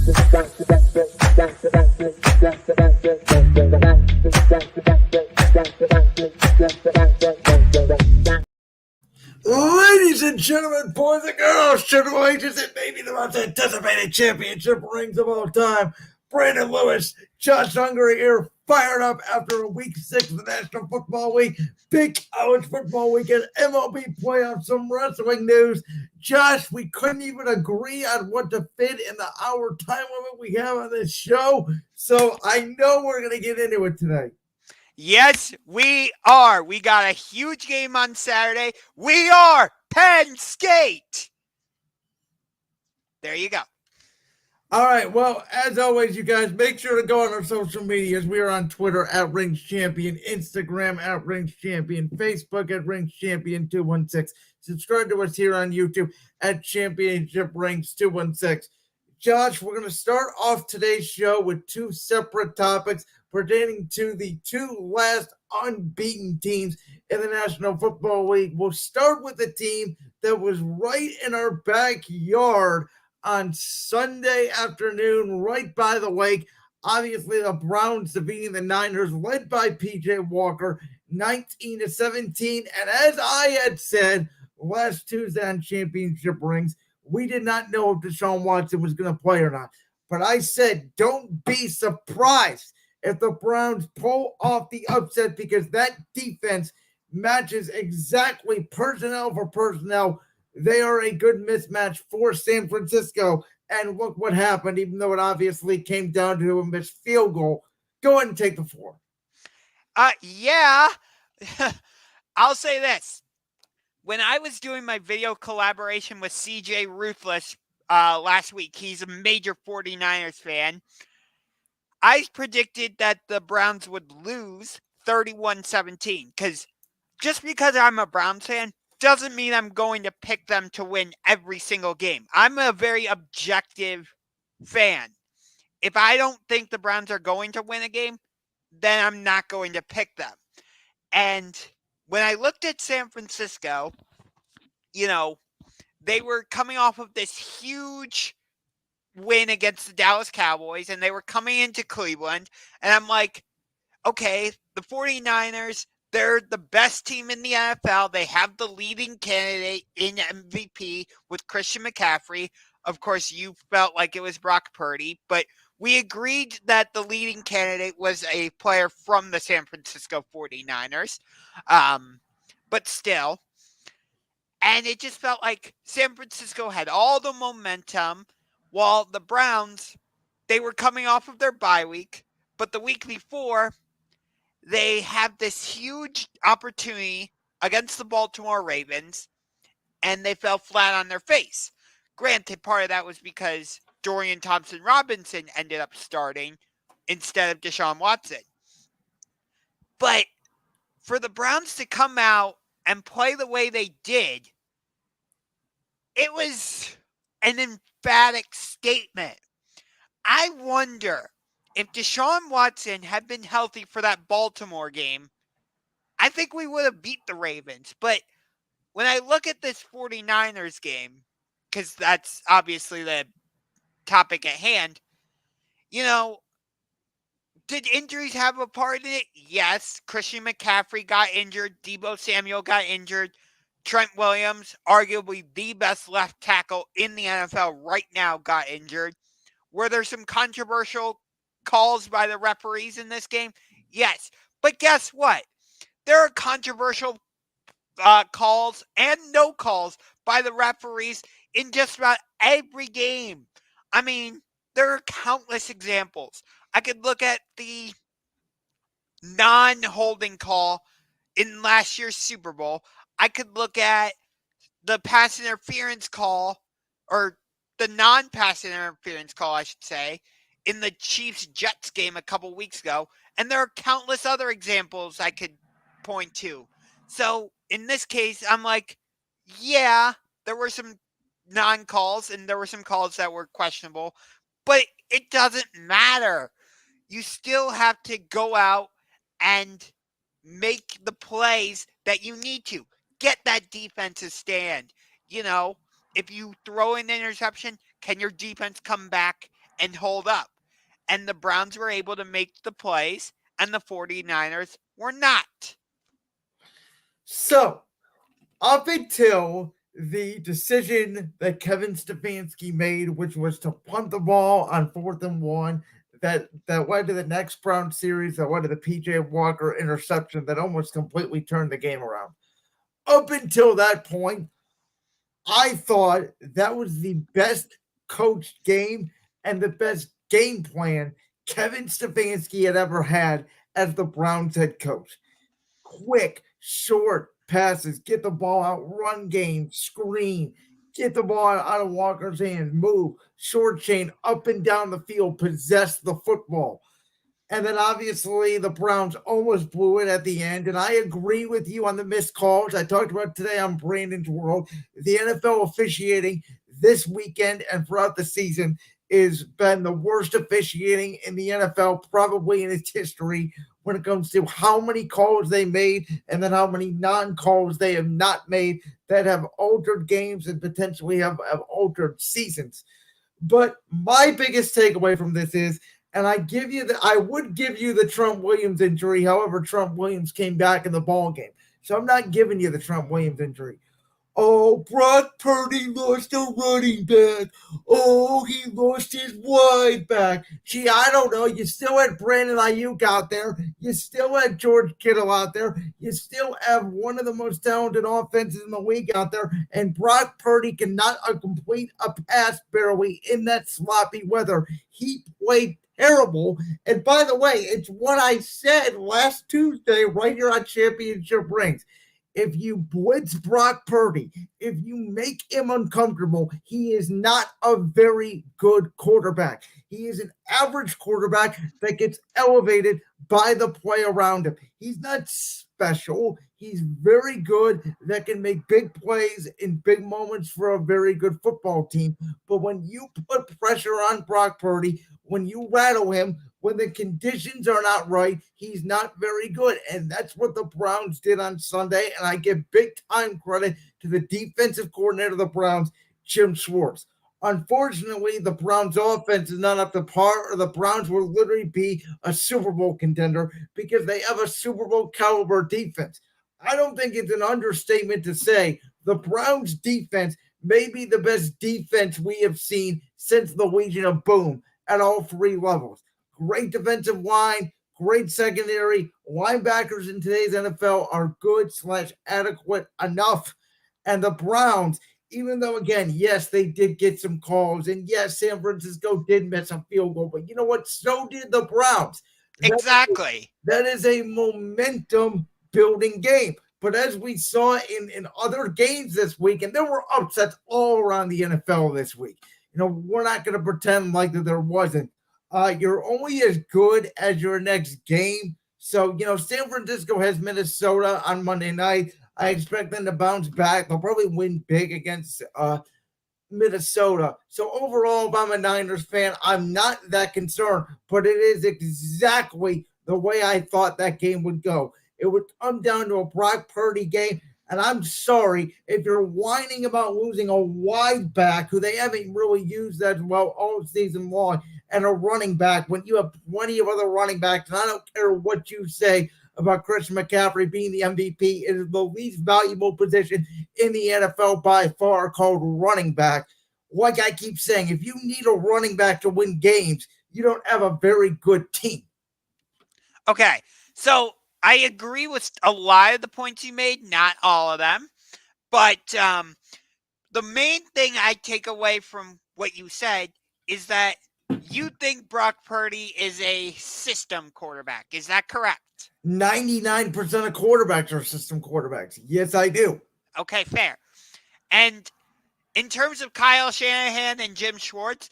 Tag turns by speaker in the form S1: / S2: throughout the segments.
S1: Ladies and gentlemen, boys and girls, triple H's, and maybe the most anticipated championship rings of all time, Brandon Lewis, Josh Ungar here, fired up after week 6 of the National Football League, big college football weekend, MLB Playoffs, some wrestling news. Josh, we couldn't even agree on what to fit in the hour time limit we have on this show, so I know we're going to get into it today.
S2: Yes, we are. We got a huge game on Saturday. We are Penn State. There you go.
S1: All right. Well, as always, you guys, make sure to go on our social medias. We are on Twitter at Rings Champion, Instagram at Rings Champion, Facebook at Rings Champion 216. Subscribe to us here on YouTube at Championship Rings 216. Josh, we're going to start off today's show with two separate topics pertaining to the two last unbeaten teams in the National Football League. We'll start with the team that was right in our backyard on Sunday afternoon, right by the lake. Obviously, the Browns defeating the Niners, led by P.J. Walker, 19-17. And as I had said last Tuesday on Championship Rings, we did not know if Deshaun Watson was going to play or not. But I said, don't be surprised if the Browns pull off the upset, because that defense matches exactly personnel for personnel. They are a good mismatch for San Francisco. And look what happened, even though it obviously came down to a missed field goal. Go ahead and take the floor.
S2: Yeah. I'll say this. When I was doing my video collaboration with CJ Ruthless last week, he's a major 49ers fan, I predicted that the Browns would lose 31-17. Just because I'm a Browns fan doesn't mean I'm going to pick them to win every single game. I'm a very objective fan. If I don't think the Browns are going to win a game, then I'm not going to pick them. And when I looked at San Francisco, they were coming off of this huge win against the Dallas Cowboys, and they were coming into Cleveland, and I'm like, okay, the 49ers, they're the best team in the NFL. They have the leading candidate in MVP with Christian McCaffrey. Of course, you felt like it was Brock Purdy, but we agreed that the leading candidate was a player from the San Francisco 49ers. But still. And it just felt like San Francisco had all the momentum, while the Browns, they were coming off of their bye week. But the week before, they had this huge opportunity against the Baltimore Ravens, and they fell flat on their face. Granted, part of that was because Dorian Thompson-Robinson ended up starting instead of Deshaun Watson. But for the Browns to come out and play the way they did, it was an emphatic statement. I wonder if Deshaun Watson had been healthy for that Baltimore game, I think we would have beat the Ravens. But when I look at this 49ers game, because that's obviously the topic at hand, did injuries have a part in it? Yes. Christian McCaffrey got injured. Deebo Samuel got injured. Trent Williams, arguably the best left tackle in the NFL right now, got injured. Were there some controversial calls by the referees in this game? Yes. But guess what? There are controversial calls and no calls by the referees in just about every game. I mean, there are countless examples. I could look at the non-holding call in last year's Super Bowl. I could look at the pass interference call, or the non-pass interference call, I should say, in the Chiefs-Jets game a couple weeks ago. And there are countless other examples I could point to. So in this case, I'm like, yeah, there were some non-calls and there were some calls that were questionable, but it doesn't matter. You still have to go out and make the plays that you need to. Get that defense to stand. If you throw an interception, can your defense come back and hold up. And the Browns were able to make the plays, and the 49ers were not.
S1: So, up until the decision that Kevin Stefanski made, which was to punt the ball on 4th and 1, that led to the next Brown series, that led to the PJ Walker interception that almost completely turned the game around. Up until that point, I thought that was the best coached game and the best game plan Kevin Stefanski had ever had as the Browns head coach. Quick, short passes, get the ball out, run game, screen, get the ball out of Walker's hands, move, short chain, up and down the field, possess the football. And then obviously the Browns almost blew it at the end. And I agree with you on the missed calls. I talked about today on Brandon's World. The NFL officiating this weekend and throughout the season has been the worst officiating in the NFL probably in its history when it comes to how many calls they made and then how many non-calls they have not made that have altered games and potentially have altered seasons. But my biggest takeaway from this is, and I would give you the Trent Williams injury. However, Trent Williams came back in the ball game. So I'm not giving you the Trent Williams injury. Oh, Brock Purdy lost a running back. Oh, he lost his wide back. Gee, I don't know. You still had Brandon Ayuk out there. You still had George Kittle out there. You still have one of the most talented offenses in the league out there. And Brock Purdy cannot complete a pass barely in that sloppy weather. He played terrible. And by the way, it's what I said last Tuesday right here on Championship Rings. If you blitz Brock Purdy, if you make him uncomfortable, he is not a very good quarterback. He is an average quarterback that gets elevated by the play around him. He's not special. He's very good that can make big plays in big moments for a very good football team. But when you put pressure on Brock Purdy, when you rattle him, when the conditions are not right, he's not very good. And that's what the Browns did on Sunday. And I give big time credit to the defensive coordinator of the Browns, Jim Schwartz. Unfortunately, the Browns offense is not up to par, or the Browns will literally be a Super Bowl contender because they have a Super Bowl caliber defense. I don't think it's an understatement to say the Browns defense may be the best defense we have seen since the Legion of Boom at all three levels. Great defensive line, great secondary. Linebackers in today's NFL are good / adequate enough. And the Browns, even though, again, yes, they did get some calls. And yes, San Francisco did miss a field goal. But you know what? So did the Browns.
S2: Exactly.
S1: That is a momentum building game. But as we saw in other games this week, and there were upsets all around the NFL this week. You know, we're not going to pretend like that there wasn't. You're only as good as your next game. So, you know, San Francisco has Minnesota on Monday night. I expect them to bounce back. They'll probably win big against Minnesota. So overall, if I'm a Niners fan, I'm not that concerned, but it is exactly the way I thought that game would go. It would come down to a Brock Purdy game. And I'm sorry if you're whining about losing a wide back who they haven't really used as well all season long, and a running back when you have plenty of other running backs. And I don't care what you say about Christian McCaffrey being the MVP. It is the least valuable position in the NFL by far, called running back. Like I keep saying, if you need a running back to win games, you don't have a very good team.
S2: Okay, so I agree with a lot of the points you made, not all of them. But the main thing I take away from what you said is that you think Brock Purdy is a system quarterback. Is that correct?
S1: 99% of quarterbacks are system quarterbacks. Yes, I do.
S2: Okay, fair. And in terms of Kyle Shanahan and Jim Schwartz,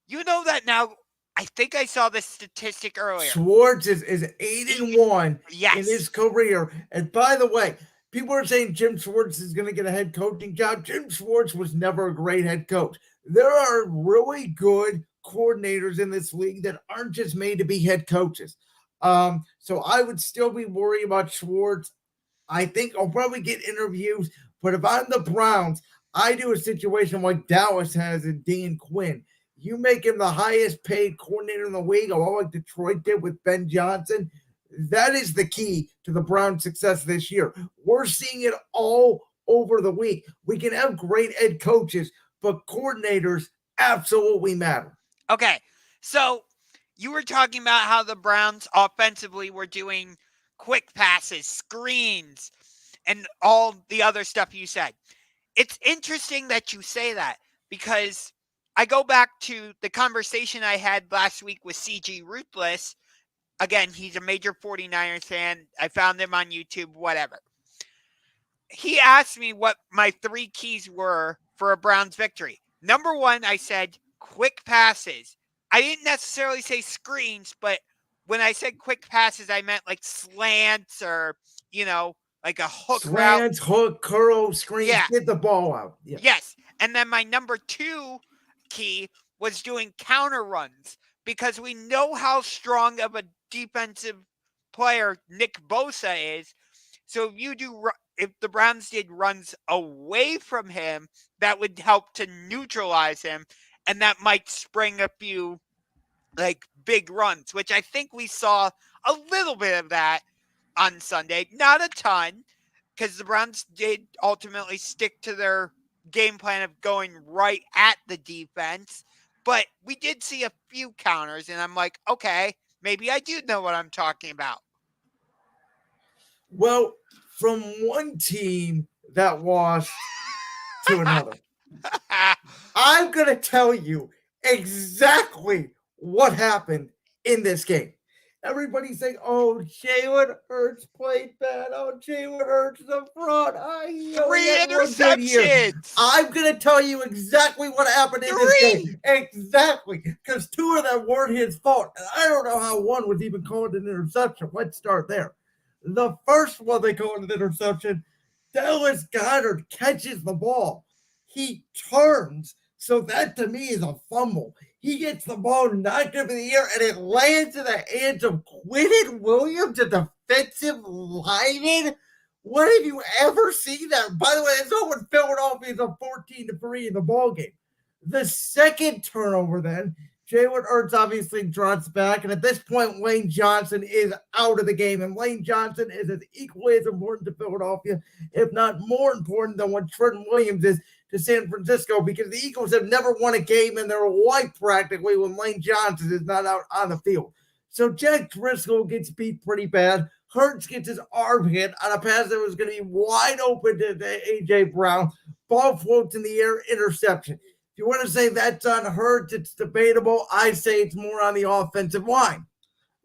S2: you know that now. I think I saw this statistic earlier.
S1: Schwartz is 8-1
S2: yes.
S1: in his career. And by the way, people are saying Jim Schwartz is going to get a head coaching job. Jim Schwartz was never a great head coach. There are really good coordinators in this league that aren't just made to be head coaches. So I would still be worried about Schwartz. I think I'll probably get interviews, but if I'm the Browns, I do a situation like Dallas has in Dan Quinn. You make him the highest paid coordinator in the league, all like Detroit did with Ben Johnson. That is the key to the Browns' success this year. We're seeing it all over the week. We can have great head coaches, but coordinators absolutely matter.
S2: Okay, so you were talking about how the Browns offensively were doing quick passes, screens, and all the other stuff you said. It's interesting that you say that because I go back to the conversation I had last week with CG Ruthless. Again, he's a major 49ers fan. I found him on YouTube, whatever. He asked me what my 3 keys were for a Browns victory. Number 1, I said quick passes. I didn't necessarily say screens, but when I said quick passes, I meant like slants or, like a hook
S1: Slants,
S2: route.
S1: hook, curl, screens,
S2: Yeah.
S1: get the ball out. Yeah.
S2: Yes. And then my number 2 key was doing counter runs because we know how strong of a defensive player Nick Bosa is. So if the Browns did runs away from him, that would help to neutralize him, and that might spring a few like big runs, which I think we saw a little bit of that on Sunday. Not a ton, because the Browns did ultimately stick to their game plan of going right at the defense. But we did see a few counters, and I'm like, okay, maybe I do know what I'm talking about.
S1: Well, from one team that lost to another, I'm going to tell you exactly what happened in this game. Everybody's saying, oh, Jalen Hurts played bad. Oh, Jalen Hurts the front.
S2: Three interceptions.
S1: I'm going to tell you exactly what happened in this game. Exactly. Because 2 of them weren't his fault. And I don't know how 1 was even called an interception. Let's start there. The first one they called an interception, Dallas Goedert catches the ball. He turns. So that to me is a fumble. He gets the ball knocked up in the air and it lands in the hands of Quinnen Williams, a defensive lineman. When have you ever seen that? By the way, it's over Philadelphia is a 14-3 in the ball game. The second turnover then, Jalen Hurts obviously drops back, and at this point, Lane Johnson is out of the game. And Lane Johnson is as equally as important to Philadelphia, if not more important than what Trent Williams is to San Francisco, because the Eagles have never won a game in their life practically when Lane Johnson is not out on the field. So Jack Driscoll gets beat pretty bad. Hurts gets his arm hit on a pass that was going to be wide open to A.J. Brown. Ball floats in the air, interception. If you want to say that's on Hurts, it's debatable. I say it's more on the offensive line.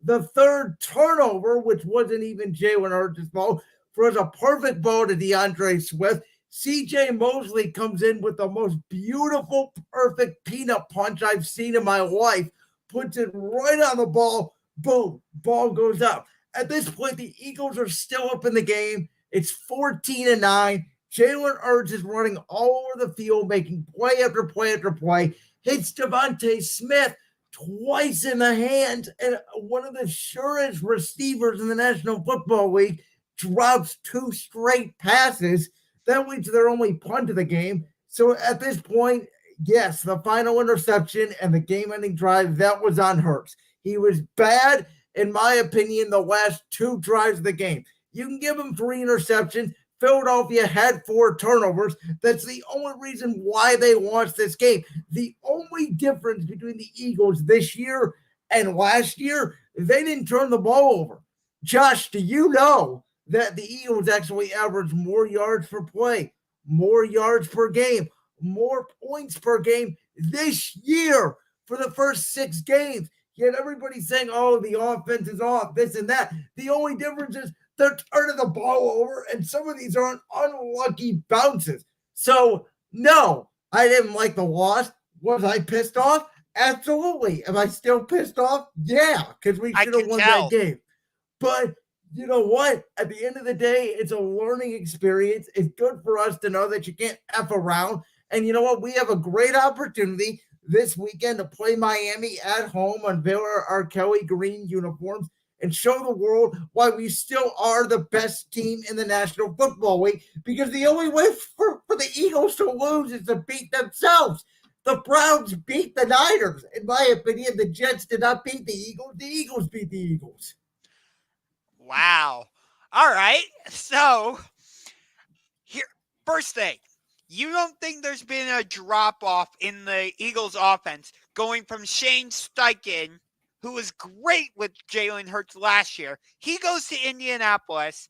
S1: The third turnover, which wasn't even Jalen Hurts' ball, throws a perfect ball to DeAndre Swift. C.J. Mosley comes in with the most beautiful, perfect peanut punch I've seen in my life, puts it right on the ball, boom, ball goes up. At this point, the Eagles are still up in the game. It's 14-9. Jalen Hurts is running all over the field, making play after play after play. Hits Devontae Smith twice in the hand, and one of the surest receivers in the National Football League drops 2 straight passes. That leads to their only punt of the game. So at this point, yes, the final interception and the game-ending drive, that was on Hurts. He was bad, in my opinion, the last 2 drives of the game. You can give him 3 interceptions. Philadelphia had 4 turnovers. That's the only reason why they lost this game. The only difference between the Eagles this year and last year, they didn't turn the ball over. Josh, do you know that the Eagles actually average more yards per play, more yards per game, more points per game this year for the first 6 games? Yet everybody's saying, oh, the offense is off, this and that. The only difference is they're turning the ball over, and some of these are unlucky bounces. So, no, I didn't like the loss. Was I pissed off? Absolutely. Am I still pissed off? Yeah, because we should have won that game. But you know what? At the end of the day, it's a learning experience. It's good for us to know that you can't F around. And you know what? We have a great opportunity this weekend to play Miami at home, unveil our Kelly Green uniforms, and show the world why we still are the best team in the National Football League, because the only way for the Eagles to lose is to beat themselves. The Browns beat the Niners. In my opinion, the Jets did not beat the Eagles. The Eagles beat the Eagles.
S2: Wow. All right. So, here, first thing, you don't think there's been a drop off in the Eagles offense going from Shane Steichen, who was great with Jalen Hurts last year? He goes to Indianapolis,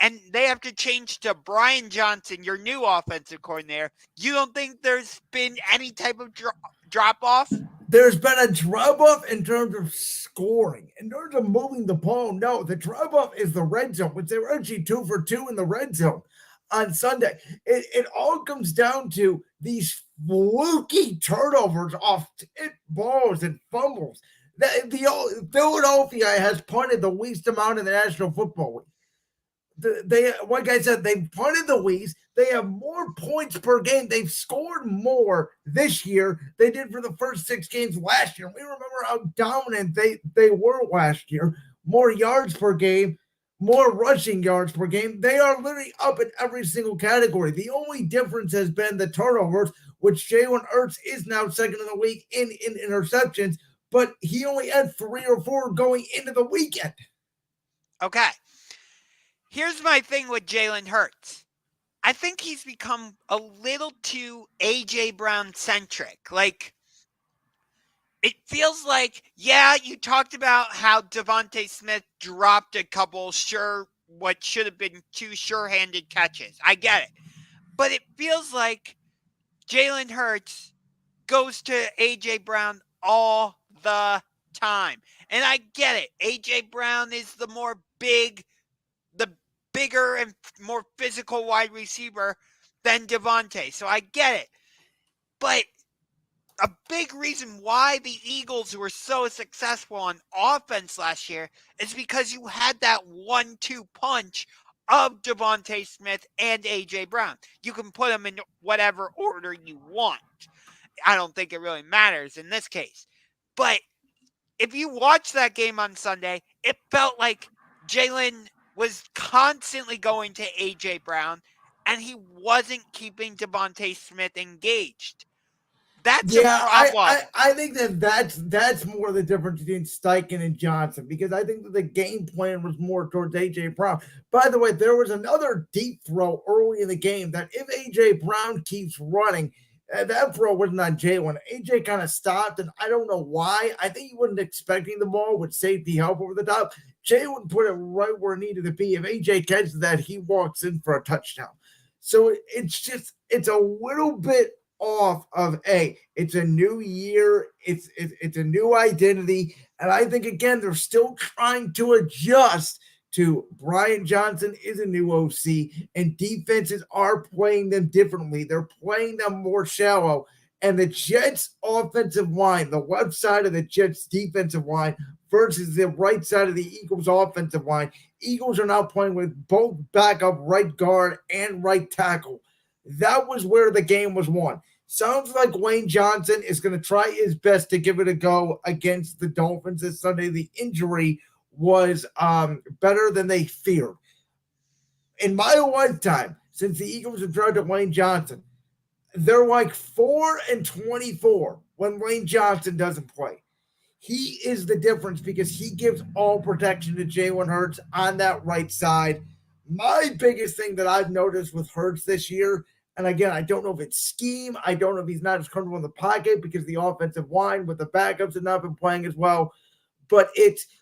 S2: and they have to change to Brian Johnson, your new offensive coordinator. You don't think there's been any type of drop off?
S1: There's been a drop off in terms of scoring. In terms of moving the ball, no. The drop off is the red zone, which they were actually 2 for 2 in the red zone on Sunday. It all comes down to these fluky turnovers off tip balls and fumbles. The Philadelphia has punted the least amount in the National Football League. They, like I said, they punted the least. They have more points per game. They've scored more this year they did for the first 6 games last year. We remember how dominant they were last year. More yards per game, more rushing yards per game. They are literally up in every single category. The only difference has been the turnovers, which Jalen Hurts is now second in the league in interceptions, but he only had 3 or 4 going into the weekend.
S2: Okay. Here's my thing with Jalen Hurts. I think he's become a little too A.J. Brown centric. Like, it feels like, yeah, you talked about how Devontae Smith dropped a couple what should have been 2 sure-handed catches. I get it. But it feels like Jalen Hurts goes to A.J. Brown all the time. And I get it. A.J. Brown is the bigger and more physical wide receiver than Devontae. So I get it. But a big reason why the Eagles were so successful on offense last year is because you had that 1-2 punch of Devontae Smith and A.J. Brown. You can put them in whatever order you want. I don't think it really matters in this case. But if you watch that game on Sunday, it felt like Jalen was constantly going to A.J. Brown, and he wasn't keeping Devontae Smith engaged. That's a problem.
S1: I think that's more the difference between Steichen and Johnson, because I think that the game plan was more towards A.J. Brown. By the way, there was another deep throw early in the game that if A.J. Brown keeps running, that throw wasn't on Jalen. A.J. kind of stopped, and I don't know why. I think he wasn't expecting the ball with safety help over the top. Jalen put it right where it needed to be. If A.J. catches that, he walks in for a touchdown. So it's a little bit off of it's a new year, it's a new identity, and I think again they're still trying to adjust to Brian Johnson is a new OC, and defenses are playing them differently. They're playing them more shallow, and the Jets offensive line, the left side of the Jets defensive line versus the right side of the Eagles offensive line, Eagles are now playing with both backup right guard and right tackle. That was where the game was won. Sounds like Wayne Johnson is going to try his best to give it a go against the Dolphins this Sunday. The injury was better than they feared. In my lifetime, since the Eagles have drafted Wayne Johnson, they're like 4-24 when Wayne Johnson doesn't play. He is the difference because he gives all protection to Jalen Hurts on that right side. My biggest thing that I've noticed with Hurts this year, and again, I don't know if it's scheme. I don't know if he's not as comfortable in the pocket because the offensive line with the backups have not been playing as well. But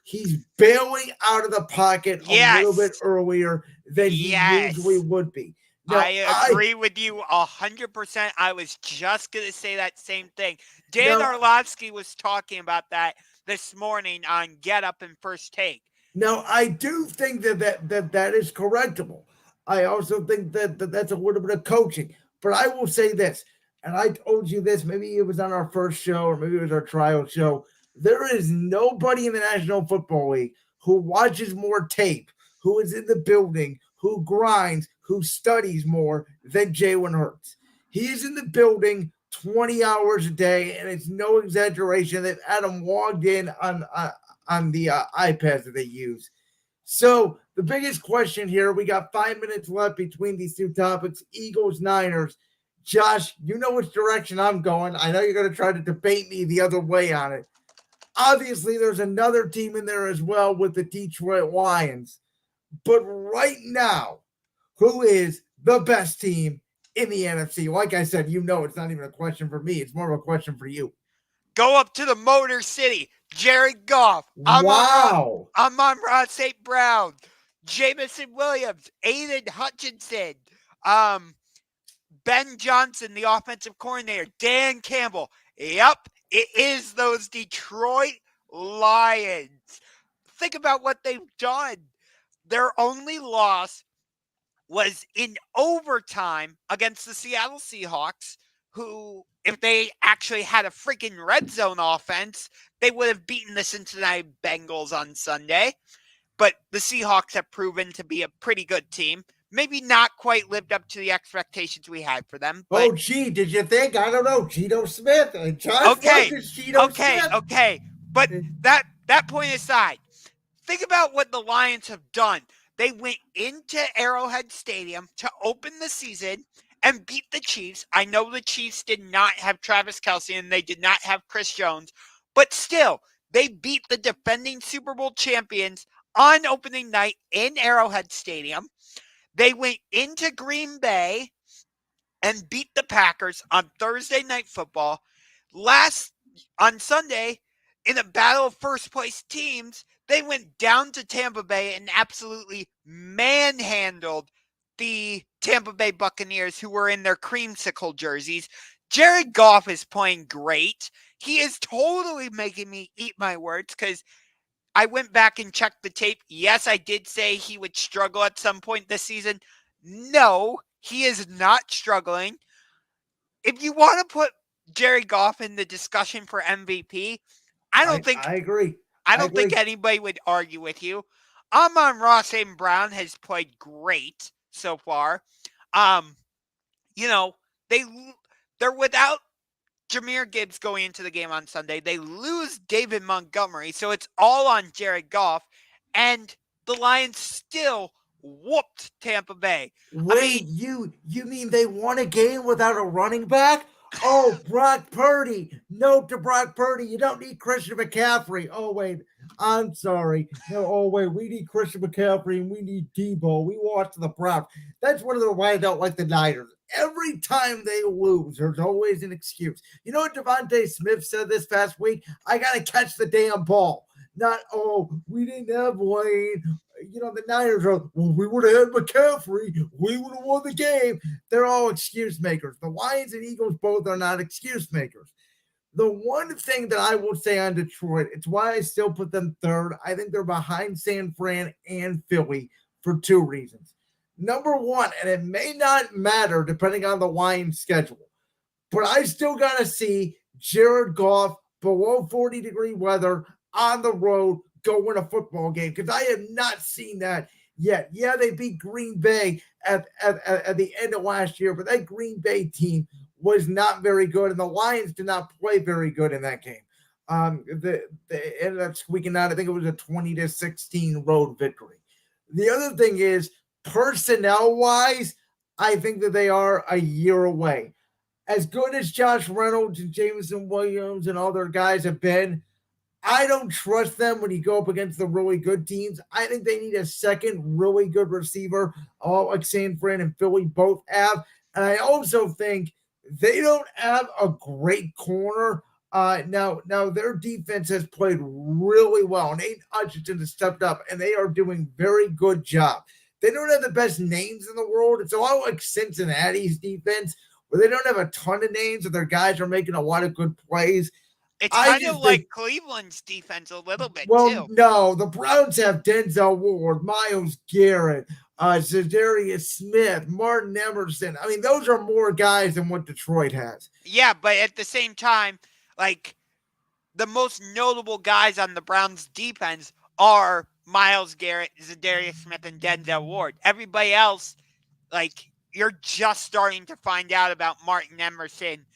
S1: he's bailing out of the pocket a little bit earlier than he usually would be.
S2: Now, I agree with you 100%. I was just going to say that same thing. Dan Orlovsky was talking about that this morning on Get Up and First Take.
S1: Now, I do think that is correctable. I also think that's a little bit of coaching. But I will say this, and I told you this, maybe it was on our first show or maybe it was our trial show. There is nobody in the National Football League who watches more tape, who is in the building, who grinds, who studies more than Jalen Hurts. He is in the building 20 hours a day, and it's no exaggeration. They've had him logged in on the iPads that they use. So the biggest question here, we got 5 minutes left between these two topics, Eagles, Niners. Josh, you know which direction I'm going. I know you're going to try to debate me the other way on it. Obviously, there's another team in there as well with the Detroit Lions. But right now, who is the best team in the NFC? Like I said, you know it's not even a question for me. It's more of a question for you.
S2: Go up to the Motor City. Jared Goff.
S1: Wow.
S2: Amon-Ra St. Brown. Jameson Williams. Aiden Hutchinson. Ben Johnson, the offensive coordinator. Dan Campbell. Yep, it is those Detroit Lions. Think about what they've done. Their only loss was in overtime against the Seattle Seahawks, who, if they actually had a freaking red zone offense, they would have beaten the Cincinnati Bengals on Sunday. But the Seahawks have proven to be a pretty good team. Maybe not quite lived up to the expectations we had for them. But
S1: oh, gee, did you think? I don't know. Geno Smith. Josh Smith.
S2: Okay. But that point aside, think about what the Lions have done. They went into Arrowhead Stadium to open the season and beat the Chiefs. I know the Chiefs did not have Travis Kelce and they did not have Chris Jones, but still, they beat the defending Super Bowl champions on opening night in Arrowhead Stadium. They went into Green Bay and beat the Packers on Thursday Night Football. On Sunday, in a battle of first place teams, they went down to Tampa Bay and absolutely manhandled the Tampa Bay Buccaneers, who were in their creamsicle jerseys. Jared Goff is playing great. He is totally making me eat my words because I went back and checked the tape. Yes, I did say he would struggle at some point this season. No, he is not struggling. If you want to put Jared Goff in the discussion for MVP, I
S1: agree.
S2: I don't think anybody would argue with you. Amon-Ra St. Brown has played great so far. They're without Jahmyr Gibbs going into the game on Sunday. They lose David Montgomery, so it's all on Jared Goff, and the Lions still whooped Tampa Bay.
S1: Wait, you mean they won a game without a running back? Oh, Brock Purdy. Note to Brock Purdy, you don't need Christian McCaffrey. Oh, wait, I'm sorry. No, oh, wait, we need Christian McCaffrey and we need Debo. We watched the Browns. That's one of the why I don't like the Niners. Every time they lose, there's always an excuse. You know what Devontae Smith said this past week? I got to catch the damn ball. Not, oh, we didn't have Wayne. The Niners are, well, we would have had McCaffrey. We would have won the game. They're all excuse makers. The Lions and Eagles both are not excuse makers. The one thing that I will say on Detroit, it's why I still put them third. I think they're behind San Fran and Philly for two reasons. Number one, and it may not matter depending on the Lions schedule, but I still got to see Jared Goff below 40-degree weather on the road go win a football game because I have not seen that yet. Yeah, they beat Green Bay at the end of last year, but that Green Bay team was not very good, and the Lions did not play very good in that game. They ended up squeaking out. I think it was a 20-16 road victory. The other thing is, personnel-wise, I think that they are a year away. As good as Josh Reynolds and Jameson Williams and all their guys have been, I don't trust them when you go up against the really good teams. I think they need a second really good receiver, like San Fran and Philly both have. And I also think they don't have a great corner. Now their defense has played really well. And Aiden Hutchinson has stepped up, and they are doing very good job. They don't have the best names in the world. It's a lot like Cincinnati's defense, where they don't have a ton of names, and their guys are making a lot of good plays.
S2: It's kind of like Cleveland's defense a little bit,
S1: too. No, the Browns have Denzel Ward, Myles Garrett, Zadarius Smith, Martin Emerson. I mean, those are more guys than what Detroit has.
S2: Yeah, but at the same time, like, the most notable guys on the Browns defense are Myles Garrett, Zadarius Smith, and Denzel Ward. Everybody else, like, you're just starting to find out about Martin Emerson,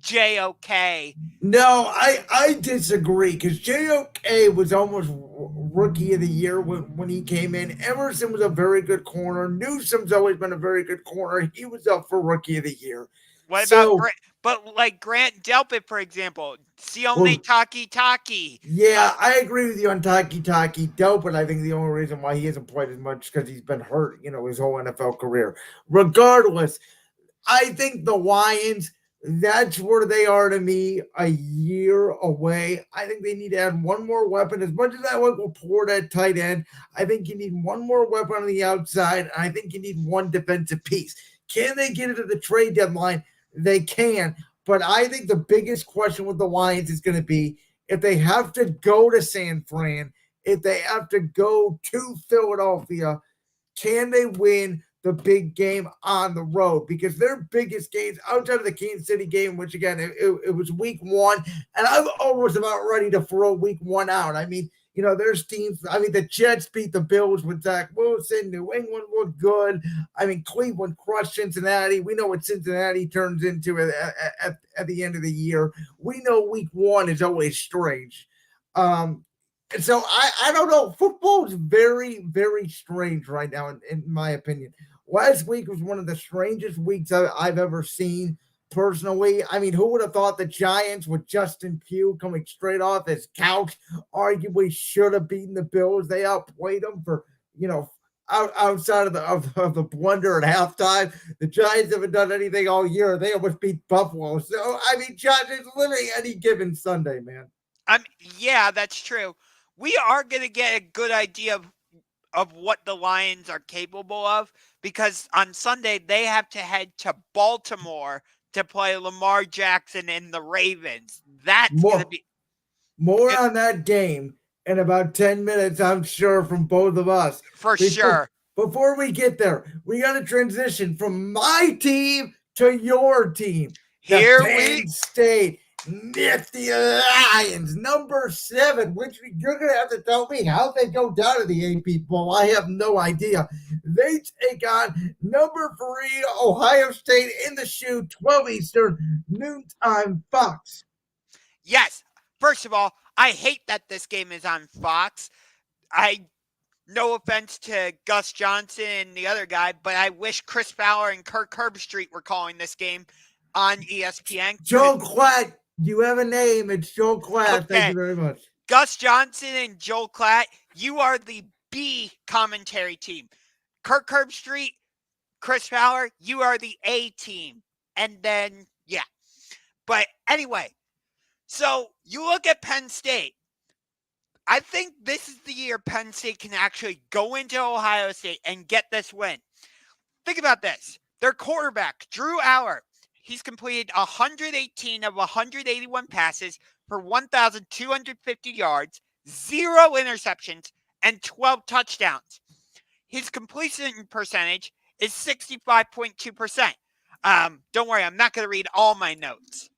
S2: JOK.
S1: No, I disagree because JOK was almost rookie of the year when he came in. Emerson was a very good corner. Newsom's always been a very good corner. He was up for rookie of the year.
S2: What about
S1: So,
S2: but like Grant Delpit, for example,
S1: well,
S2: Sione Taki.
S1: yeah, I agree with you on Taki Dope, but I think the only reason why he hasn't played as much is because he's been hurt, his whole NFL career. Regardless, I think the Lions, that's where they are to me a year away. I think they need to add one more weapon. As much as I like Laporta at tight end, I think you need one more weapon on the outside. And I think you need one defensive piece. Can they get it at the trade deadline? They can. But I think the biggest question with the Lions is going to be if they have to go to San Fran, if they have to go to Philadelphia, can they win the big game on the road? Because their biggest games outside of the Kansas City game, which again, it was week one, and I'm almost about ready to throw week one out. I mean, there's teams. I mean, the Jets beat the Bills with Zach Wilson. New England looked good. I mean, Cleveland crushed Cincinnati. We know what Cincinnati turns into at the end of the year. We know week one is always strange. And so I don't know. Football is very, very strange right now, in my opinion. Last week was one of the strangest weeks I've ever seen personally. I mean, who would have thought the Giants with Justin Pugh coming straight off his couch arguably should have beaten the Bills? They outplayed them for, outside of the blunder at halftime. The Giants haven't done anything all year. They almost beat Buffalo. So, I mean, Josh, it's literally any given Sunday, man.
S2: Yeah, that's true. We are going to get a good idea of what the Lions are capable of because on Sunday they have to head to Baltimore to play Lamar Jackson and the Ravens. That's going to be
S1: more on that game in about 10 minutes, I'm sure, from both of us.
S2: Sure.
S1: Before we get there, we got to transition from my team to your team.
S2: Here
S1: Penn State Nifty Lions, number 7, which you're going to have to tell me how they go down to the AP Bowl. I have no idea. They take on number 3, Ohio State in the shoe, 12 Eastern, noontime Fox.
S2: Yes. First of all, I hate that this game is on Fox. No offense to Gus Johnson and the other guy, but I wish Chris Fowler and Kirk Herbstreit were calling this game on ESPN.
S1: Joe Klatt, you have a name. It's Joe Klatt. Okay. Thank you very much.
S2: Gus Johnson and Joel Klatt, you are the B commentary team. Kirk Herbstreit, Chris Fowler, you are the A team. And then, yeah. But anyway, so you look at Penn State. I think this is the year Penn State can actually go into Ohio State and get this win. Think about this. Their quarterback, Drew Aller, he's completed 118 of 181 passes for 1,250 yards, 0 interceptions, and 12 touchdowns. His completion percentage is 65.2%. Don't worry, I'm not going to read all my notes.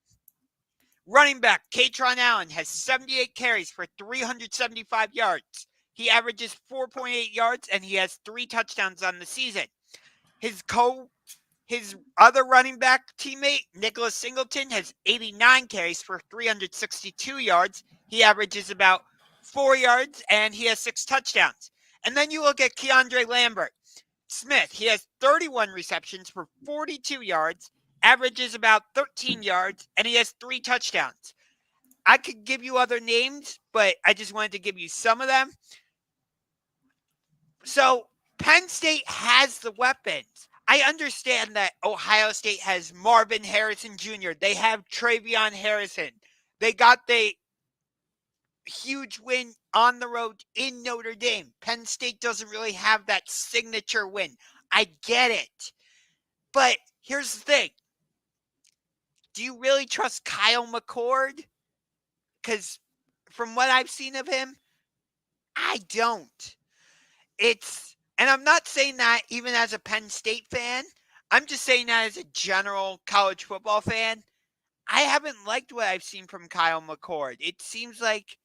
S2: Running back Katron Allen has 78 carries for 375 yards. He averages 4.8 yards, and he has 3 touchdowns on the season. His other running back teammate, Nicholas Singleton, has 89 carries for 362 yards. He averages about 4 yards, and he has 6 touchdowns. And then you look at Keandre Lambert Smith. He has 31 receptions for 42 yards, averages about 13 yards, and he has 3 touchdowns. I could give you other names, but I just wanted to give you some of them. So Penn State has the weapons. I understand that Ohio State has Marvin Harrison Jr. They have Travion Harrison. They got the huge win on the road in Notre Dame. Penn State doesn't really have that signature win. I get it. But here's the thing. Do you really trust Kyle McCord? Because from what I've seen of him, I don't. And I'm not saying that even as a Penn State fan. I'm just saying that as a general college football fan. I haven't liked what I've seen from Kyle McCord. It seems like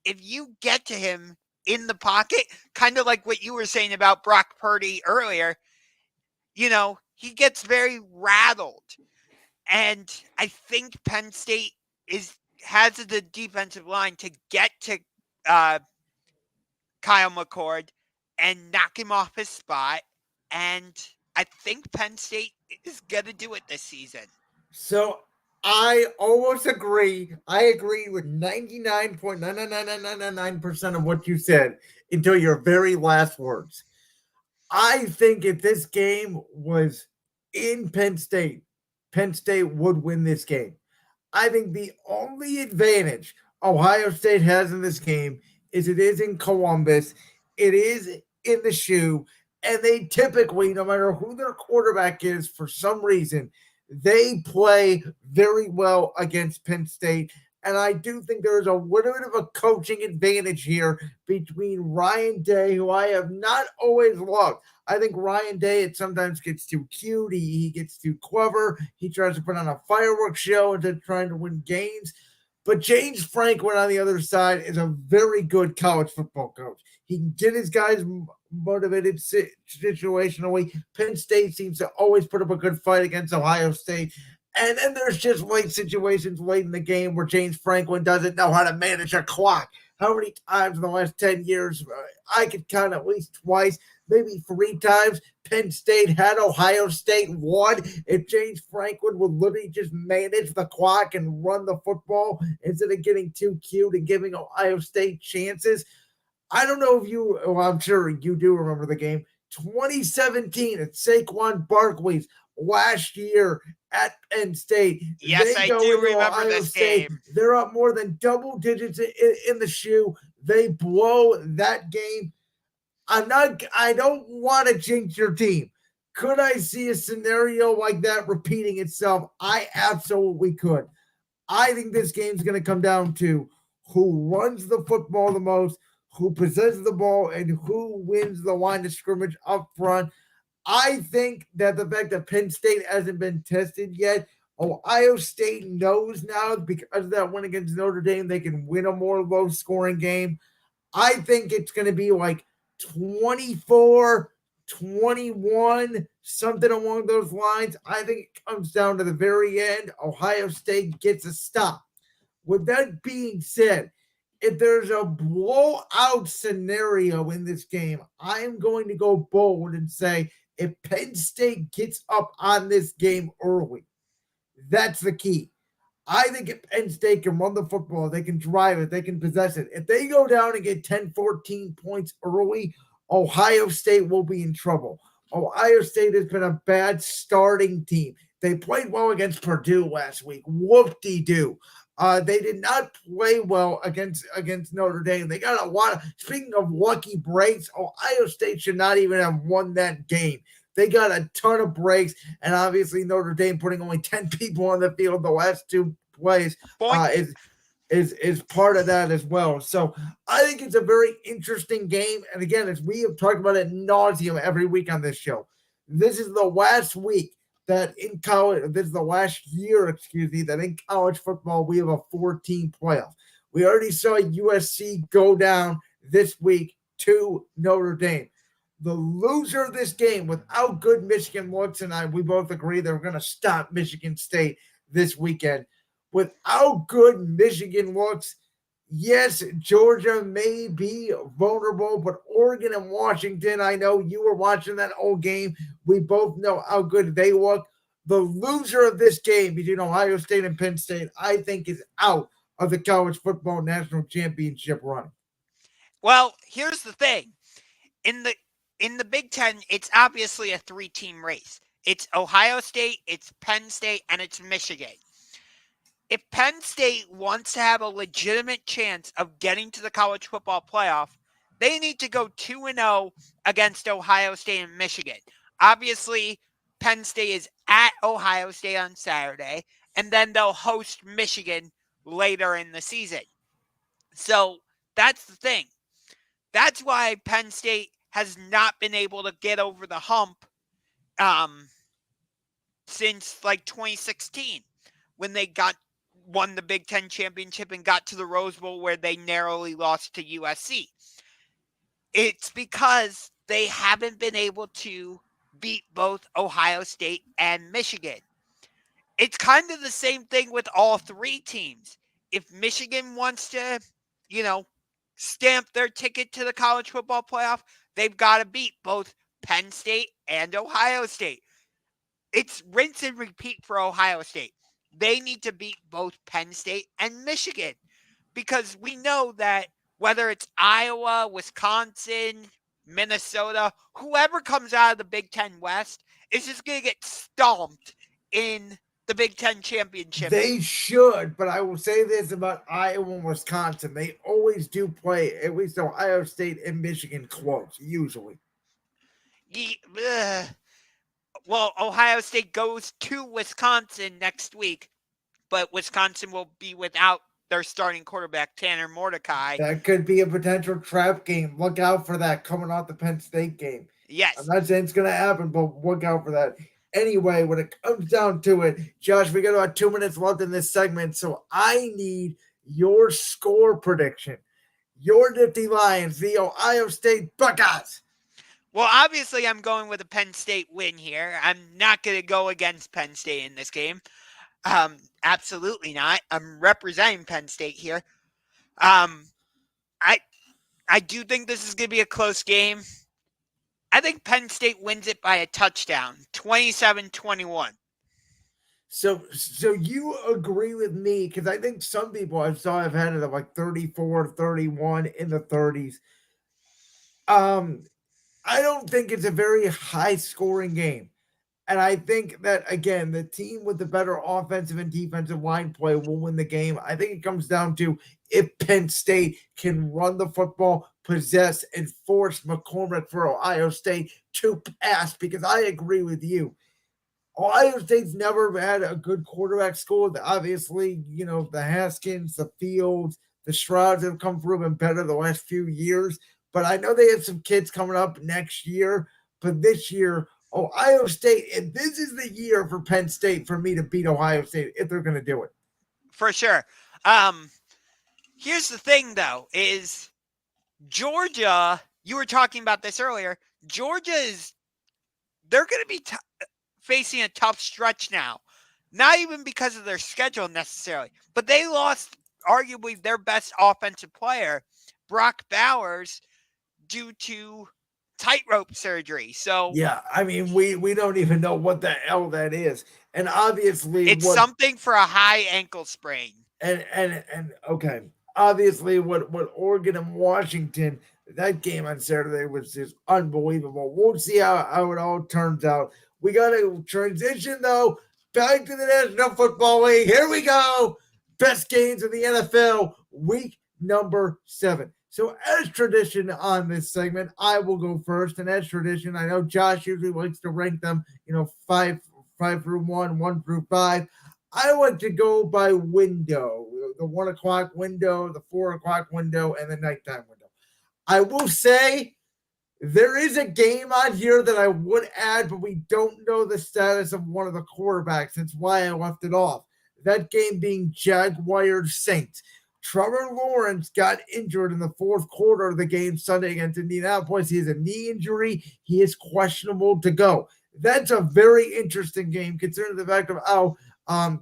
S2: if you get to him in the pocket, kind of like what you were saying about Brock Purdy earlier, he gets very rattled. And I think Penn State has the defensive line to get to Kyle McCord and knock him off his spot. And I think Penn State is going to do it this season.
S1: So I almost agree. I agree with 99.99999% of what you said until your very last words. I think if this game was in Penn State would win this game. I think the only advantage Ohio State has in this game is it is in Columbus, it is in the shoe, and they typically, no matter who their quarterback is, for some reason, they play very well against Penn State. And I do think there's a little bit of a coaching advantage here between Ryan Day, who I have not always loved. I think Ryan Day sometimes gets too cute. He gets too clever. He tries to put on a fireworks show instead of trying to win games. But James Franklin on the other side is a very good college football coach. He can get his guys motivated situationally. Penn State seems to always put up a good fight against Ohio State. And then there's just late situations late in the game where James Franklin doesn't know how to manage a clock. How many times in the last 10 years, I could count at least twice, maybe 3 times, Penn State had Ohio State won if James Franklin would literally just manage the clock and run the football instead of getting too cute and giving Ohio State chances. I don't know if you, well, I'm sure you do remember the game. 2017 at Saquon Barkley's last year at Penn State.
S2: Yes, I do remember this game.
S1: They're up more than double digits in the shoe. They blow that game. I don't want to jinx your team. Could I see a scenario like that repeating itself? I absolutely could. I think this game's going to come down to who runs the football the most, who possesses the ball, and who wins the line of scrimmage up front. I think that the fact that Penn State hasn't been tested yet, Ohio State knows now because of that win against Notre Dame, they can win a more low-scoring game. I think it's going to be like 24-21, something along those lines. I think it comes down to the very end. Ohio State gets a stop. With that being said, if there's a blowout scenario in this game, I am going to go bold and say if Penn State gets up on this game early, that's the key. I think if Penn State can run the football, they can drive it, they can possess it. If they go down and get 10, 14 points early, Ohio State will be in trouble. Ohio State has been a bad starting team. They played well against Purdue last week. Whoop-de-doo. They did not play well against Notre Dame. They got a lot of, speaking of lucky breaks, Ohio State should not even have won that game. They got a ton of breaks, and obviously Notre Dame putting only 10 people on the field the last 2 plays is part of that as well. So I think it's a very interesting game. And again, as we have talked about it nauseum every week on this show, this is the last week that in college, this is the last year, that in college football, we have a 4-team playoff. We already saw USC go down this week to Notre Dame. The loser of this game, with how good Michigan looks, and we both agree they're going to stop Michigan State this weekend. With how good Michigan looks, yes, Georgia may be vulnerable, but Oregon and Washington, I know you were watching that whole game. We both know how good they look. The loser of this game between Ohio State and Penn State, I think, is out of the college football national championship run.
S2: Well, here's the thing. In the Big Ten, it's obviously a 3-team race. It's Ohio State, it's Penn State, and it's Michigan. If Penn State wants to have a legitimate chance of getting to the college football playoff, they need to go 2-0 against Ohio State and Michigan. Obviously, Penn State is at Ohio State on Saturday, and then they'll host Michigan later in the season. So that's the thing. That's why Penn State has not been able to get over the hump since like 2016 when they won the Big Ten championship and got to the Rose Bowl where they narrowly lost to USC. It's because they haven't been able to beat both Ohio State and Michigan. It's kind of the same thing with all 3 teams. If Michigan wants to, stamp their ticket to the college football playoff, they've got to beat both Penn State and Ohio State. It's rinse and repeat for Ohio State. They need to beat both Penn State and Michigan, because we know that whether it's Iowa, Wisconsin, Minnesota, whoever comes out of the Big Ten West is just going to get stomped in the Big Ten championship.
S1: They should, but I will say this about Iowa and Wisconsin. They always do play, at least Ohio State and Michigan, close, usually.
S2: Well, Ohio State goes to Wisconsin next week, but Wisconsin will be without their starting quarterback, Tanner Mordecai.
S1: That could be a potential trap game. Look out for that coming off the Penn State game.
S2: Yes.
S1: I'm not saying it's going to happen, but look out for that. Anyway, when it comes down to it, Josh, we got about 2 minutes left in this segment, so I need your score prediction. Your Nifty Lions, the Ohio State Buckeyes.
S2: Well, obviously, I'm going with a Penn State win here. I'm not going to go against Penn State in this game. Absolutely not. I'm representing Penn State here. I do think this is going to be a close game. I think Penn State wins it by a touchdown, 27-21.
S1: So you agree with me, because I think some people I saw have had it at like 34-31 in the 30s. I don't think it's a very high-scoring game. And I think that, again, the team with the better offensive and defensive line play will win the game. I think it comes down to if Penn State can run the football, possess, and force McCormick for Ohio State to pass, because I agree with you. Ohio State's never had a good quarterback school. Obviously, the Haskins, the Fields, the Strouds have come through and better the last few years. But I know they have some kids coming up next year. But this year, Ohio State, and this is the year for Penn State for me to beat Ohio State if they're going to do it.
S2: For sure. Here's the thing, though, is Georgia, you were talking about this earlier, they're going to be facing a tough stretch now. Not even because of their schedule necessarily, but they lost arguably their best offensive player, Brock Bowers, due to tightrope surgery. So
S1: yeah, I mean, we don't even know what the hell that is, and obviously
S2: it's something for a high ankle sprain.
S1: And okay, obviously what Oregon and Washington, that game on Saturday was just unbelievable. We'll see how it all turns out. We got to transition though back to the National Football League. Here we go. Best games of the NFL, week number 7. So as tradition on this segment, I will go first. And as tradition, I know Josh usually likes to rank them, 5 through 1, 1 through 5. I like to go by window, the 1 o'clock window, the 4 o'clock window, and the nighttime window. I will say there is a game on here that I would add, but we don't know the status of one of the quarterbacks. That's why I left it off. That game being Jaguars Saints. Trevor Lawrence got injured in the fourth quarter of the game Sunday against Indianapolis. He has a knee injury. He is questionable to go. That's a very interesting game, considering the fact of how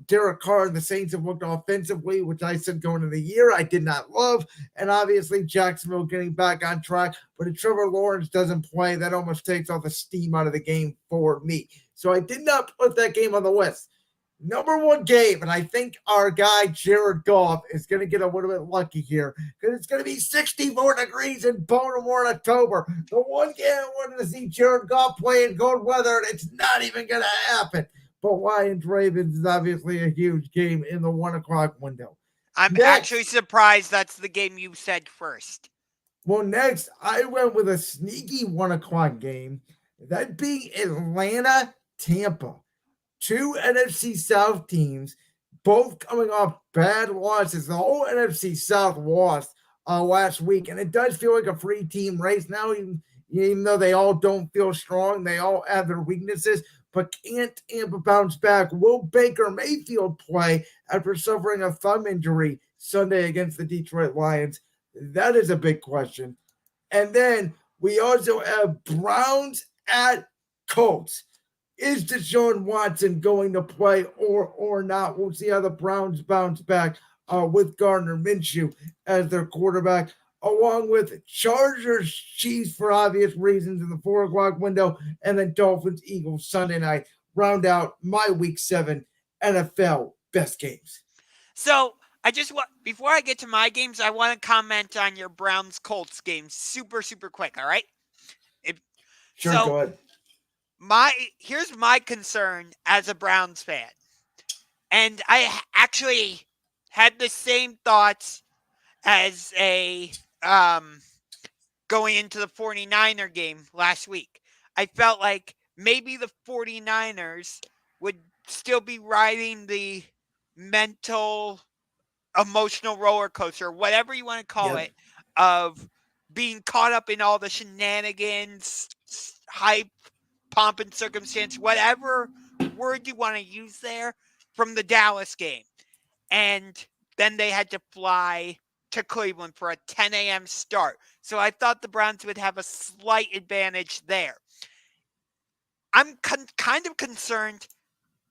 S1: Derek Carr and the Saints have looked offensively, which I said going into the year I did not love. And obviously Jacksonville getting back on track. But if Trevor Lawrence doesn't play, that almost takes all the steam out of the game for me. So I did not put that game on the list. Number 1 game, and I think our guy Jared Goff is going to get a little bit lucky here, because it's going to be 64 degrees in Baltimore in October. The one game I wanted to see Jared Goff play in cold weather, and it's not even going to happen. But Lions-Ravens is obviously a huge game in the 1 o'clock window.
S2: I'm actually surprised that's the game you said first.
S1: Well, next, I went with a sneaky 1 o'clock game, that being Atlanta-Tampa. 2 NFC South teams, both coming off bad losses. The whole NFC South lost last week, and it does feel like a free team race now, even though they all don't feel strong. They all have their weaknesses, but can't Tampa bounce back? Will Baker Mayfield play after suffering a thumb injury Sunday against the Detroit Lions? That is a big question. And then we also have Browns at Colts. Is Deshaun Watson going to play or not? We'll see how the Browns bounce back with Gardner Minshew as their quarterback. along with Chargers, Chiefs for obvious reasons in the 4 o'clock window, and then Dolphins, Eagles Sunday night. Round out my Week 7 NFL best games.
S2: So I just want, before I get to my games, I want to comment on your Browns Colts game super, super quick. All right.
S1: Sure, go ahead.
S2: Here's my concern as a Browns fan. And I actually had the same thoughts as a going into the 49er game last week. I felt like maybe the 49ers would still be riding the mental, emotional roller coaster, whatever you want to call it, of being caught up in all the shenanigans, hype, pomp and circumstance, whatever word you want to use there, from the Dallas game. And then they had to fly to Cleveland for a 10 a.m. start. So I thought the Browns would have a slight advantage there. I'm kind of concerned,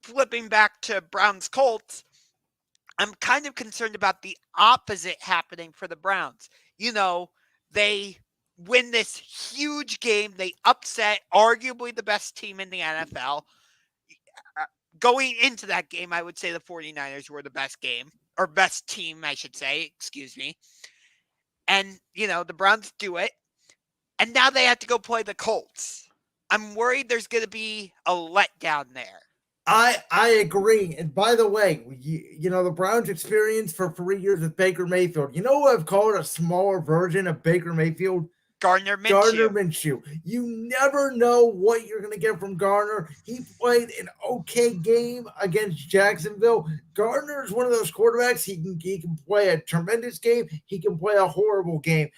S2: flipping back to Browns Colts, I'm kind of concerned about the opposite happening for the Browns. You know, they win this huge game. They upset arguably the best team in the NFL. Going into that game, I would say the 49ers were the best game, or best team, I should say, excuse me. And, you know, the Browns do it. And now they have to go play the Colts. I'm worried there's going to be a letdown there.
S1: I agree. And by the way, you know, the Browns experience for 3 years with Baker Mayfield. You know what I've called a smaller version of Baker Mayfield?
S2: Gardner Minshew.
S1: Gardner Minshew. You never know what you're going to get from Gardner. He played an okay game against Jacksonville. Gardner is one of those quarterbacks. He can play a tremendous game. He can play a horrible game.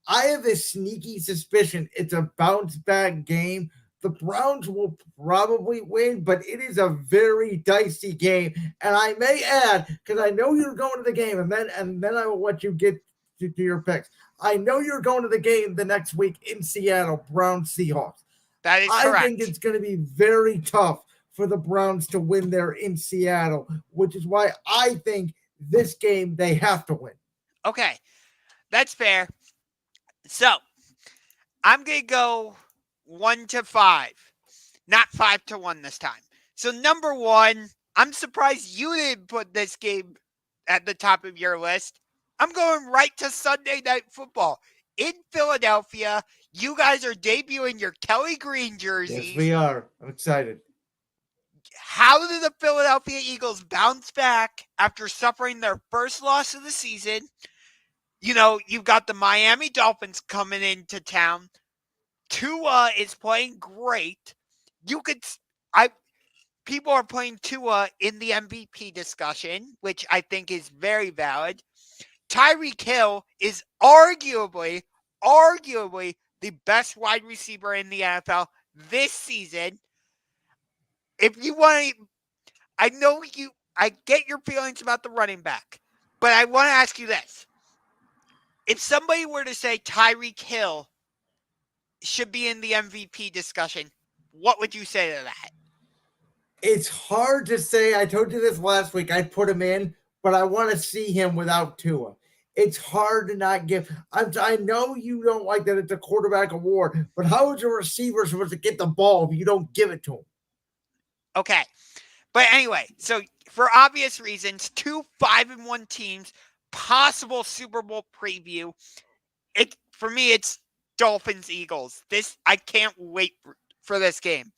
S1: I have a sneaky suspicion it's a bounce back game. The Browns will probably win, but it is a very dicey game. And I may add, because I know you're going to the game, and then I will let you get to your picks. I know you're going to the game the next week in Seattle, Browns Seahawks.
S2: That is correct.
S1: I think it's going to be very tough for the Browns to win there in Seattle, which is why I think this game they have to win.
S2: Okay, that's fair. So I'm going to go 1-5, not 5-1 this time. So number one, I'm surprised you didn't put this game at the top of your list. I'm going right to Sunday Night Football in Philadelphia. You guys are debuting your Kelly Green jerseys.
S1: Yes, we are. I'm excited.
S2: How did the Philadelphia Eagles bounce back after suffering their first loss of the season? You know, you've got the Miami Dolphins coming into town. Tua is playing great. People are playing Tua in the MVP discussion, which I think is very valid. Tyreek Hill is arguably the best wide receiver in the NFL this season. If you want to, I get your feelings about the running back, but I want to ask you this. If somebody were to say Tyreek Hill should be in the MVP discussion, what would you say to that?
S1: It's hard to say. I told you this last week. I'd put him in, but I want to see him without Tua. It's hard to not give. I know you don't like that it's a quarterback award, but how is a receiver supposed to get the ball if you don't give it to him?
S2: Okay. But anyway, so for obvious reasons, 2 5-1 teams, possible Super Bowl preview. For me, it's Dolphins Eagles. I can't wait for this game.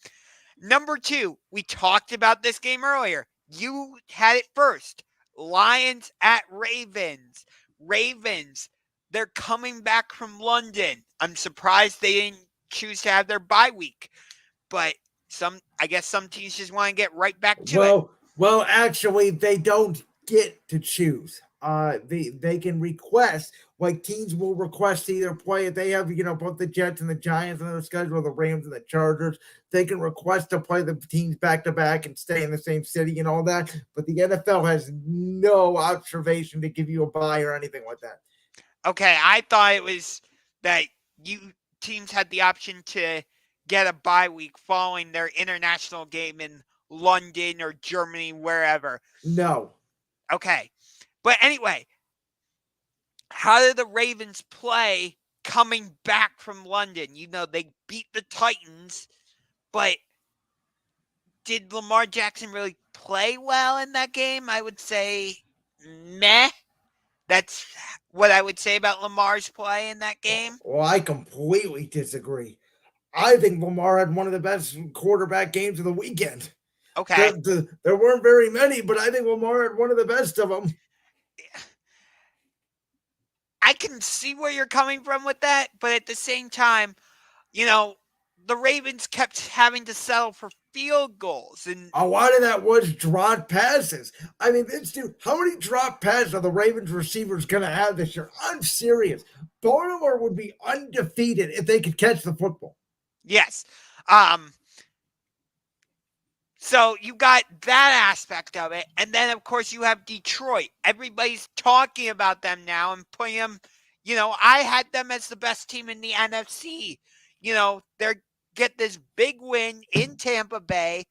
S2: Number 2, we talked about this game earlier. You had it first. Lions at Ravens. Ravens, they're coming back from London. I'm surprised they didn't choose to have their bye week. But I guess some teams just want to get right back to it.
S1: Well, actually, they don't get to choose. They can request, like teams will request to either play if they have, both the Jets and the Giants on their schedule, the Rams and the Chargers. They can request to play the teams back to back and stay in the same city and all that. But the NFL has no observation to give you a bye or anything like that.
S2: Okay, I thought it was that teams had the option to get a bye week following their international game in London or Germany, wherever.
S1: No.
S2: Okay. But anyway, how did the Ravens play coming back from London? They beat the Titans, but did Lamar Jackson really play well in that game? I would say meh. That's what I would say about Lamar's play in that game.
S1: Well, I completely disagree. I think Lamar had one of the best quarterback games of the weekend.
S2: Okay.
S1: There weren't very many, but I think Lamar had one of the best of them.
S2: I can see where you're coming from with that, but at the same time, the Ravens kept having to settle for field goals. And
S1: a lot of that was drop passes. I mean, how many drop passes are the Ravens receivers going to have this year? I'm serious. Baltimore would be undefeated if they could catch the football.
S2: yes. So you got that aspect of it. And then, of course, you have Detroit. Everybody's talking about them now and putting them, I had them as the best team in the NFC. They're get this big win in Tampa Bay.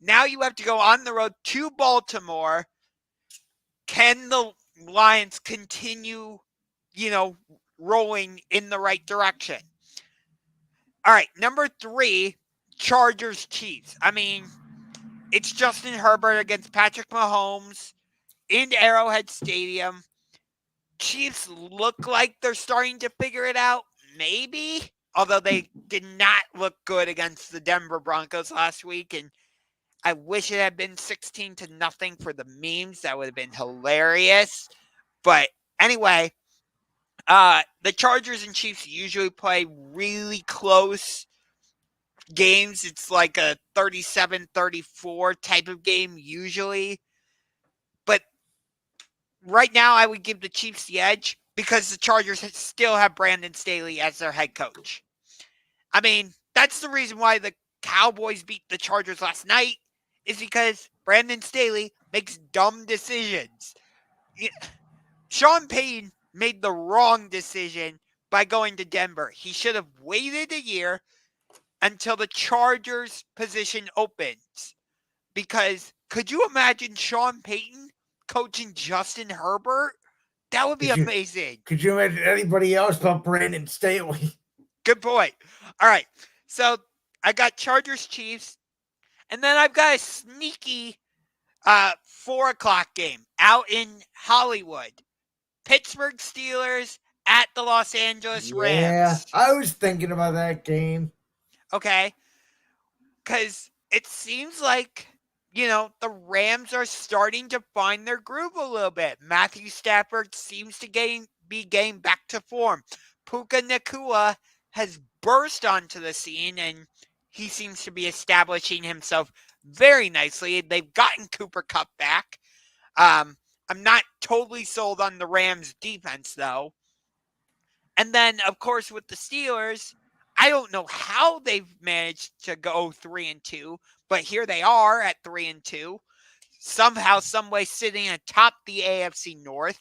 S2: Now you have to go on the road to Baltimore. Can the Lions continue, rolling in the right direction? All right, number 3, Chargers Chiefs. I mean, it's Justin Herbert against Patrick Mahomes in Arrowhead Stadium. Chiefs look like they're starting to figure it out, maybe, although they did not look good against the Denver Broncos last week, and I wish it had been 16-0 for the memes. That would have been hilarious. But anyway, the Chargers and Chiefs usually play really close games. It's like a 37-34 type of game usually. But right now, I would give the Chiefs the edge because the Chargers still have Brandon Staley as their head coach. I mean, that's the reason why the Cowboys beat the Chargers last night, is because Brandon Staley makes dumb decisions. Sean Payton made the wrong decision by going to Denver. He should have waited a year until the Chargers position opens. Because could you imagine Sean Payton coaching Justin Herbert? That would be amazing.
S1: Could you imagine anybody else but Brandon Staley?
S2: Good point. All right. So I got Chargers Chiefs. And then I've got a sneaky 4:00 game out in Hollywood. Pittsburgh Steelers at the Los Angeles Rams.
S1: Yeah, I was thinking about that game.
S2: Okay. Because it seems like, the Rams are starting to find their groove a little bit. Matthew Stafford seems to be getting back to form. Puka Nacua has burst onto the scene, and he seems to be establishing himself very nicely. They've gotten Cooper Kupp back. I'm not totally sold on the Rams defense, though. And then, of course, with the Steelers, I don't know how they've managed to go 3-2, but here they are at 3-2. Somehow, some way sitting atop the AFC North.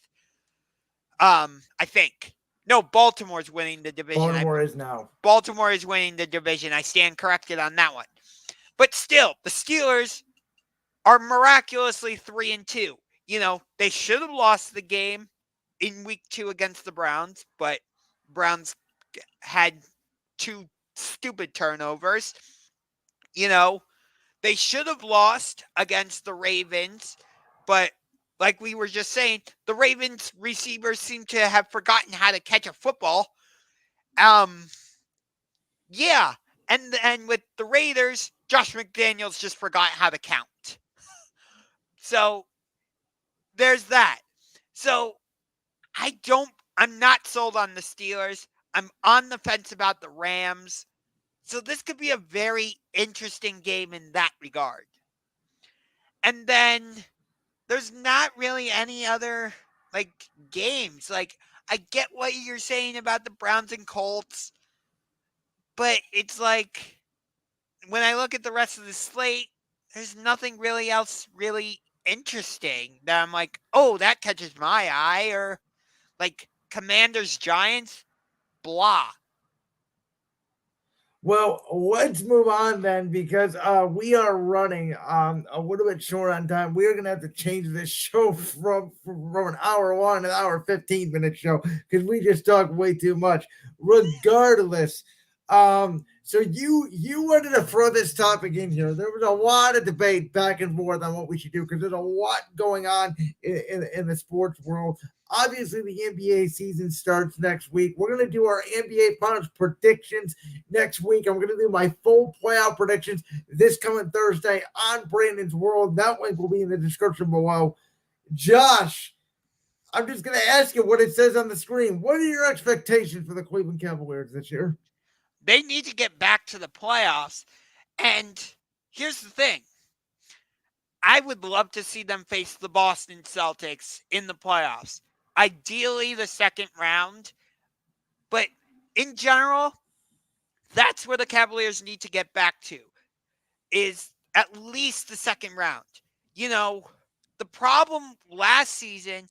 S2: I think. No, Baltimore's winning the division.
S1: Baltimore is now.
S2: Baltimore is winning the division. I stand corrected on that one. But still, the Steelers are miraculously 3-2. They should have lost the game in week 2 against the Browns, but Browns had 2 stupid turnovers. They should have lost against the Ravens, but like we were just saying, the Ravens receivers seem to have forgotten how to catch a football. Yeah. And with the Raiders, Josh McDaniels just forgot how to count. So there's that. So I'm not sold on the Steelers. I'm on the fence about the Rams. So this could be a very interesting game in that regard. And then there's not really any other games. I get what you're saying about the Browns and Colts, but it's like when I look at the rest of the slate, there's nothing really else really interesting that I'm like, oh, that catches my eye, or like Commanders Giants, blah.
S1: Well, let's move on then because we are running a little bit short on time. We are gonna have to change this show from an hour one to an hour 15-minute show because we just talk way too much. Regardless, so you wanted to throw this topic in here. There was a lot of debate back and forth on what we should do because there's a lot going on in the sports world. Obviously, the NBA season starts next week. We're going to do our NBA Finals predictions next week. I'm going to do my full playoff predictions this coming Thursday on Brandon's World. That link will be in the description below. Josh, I'm just going to ask you what it says on the screen. What are your expectations for the Cleveland Cavaliers this year?
S2: They need to get back to the playoffs. And here's the thing. I would love to see them face the Boston Celtics in the playoffs. Ideally, the second round. But in general, that's where the Cavaliers need to get back to, is at least the second round. You know, the problem last season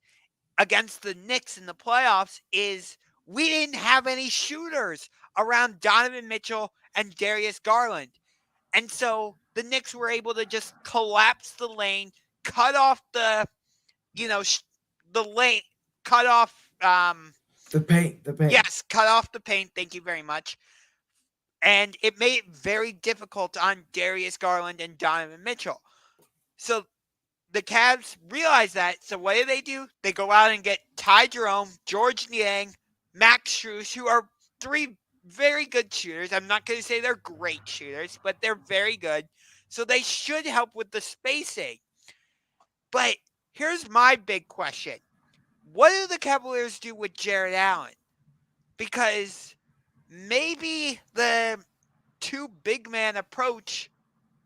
S2: against the Knicks in the playoffs is we didn't have any shooters around Donovan Mitchell and Darius Garland. And so the Knicks were able to just collapse the lane, cut off the, the lane, cut off
S1: the paint.
S2: Yes, cut off the paint. Thank you very much. And it made it very difficult on Darius Garland and Donovan Mitchell. So the Cavs realize that. So what do? They go out and get Ty Jerome, George Niang, Max Strus, who are three very good shooters. I'm not going to say they're great shooters, but they're very good. So they should help with the spacing. But here's my big question. What do the Cavaliers do with Jared Allen? Because maybe the two big man approach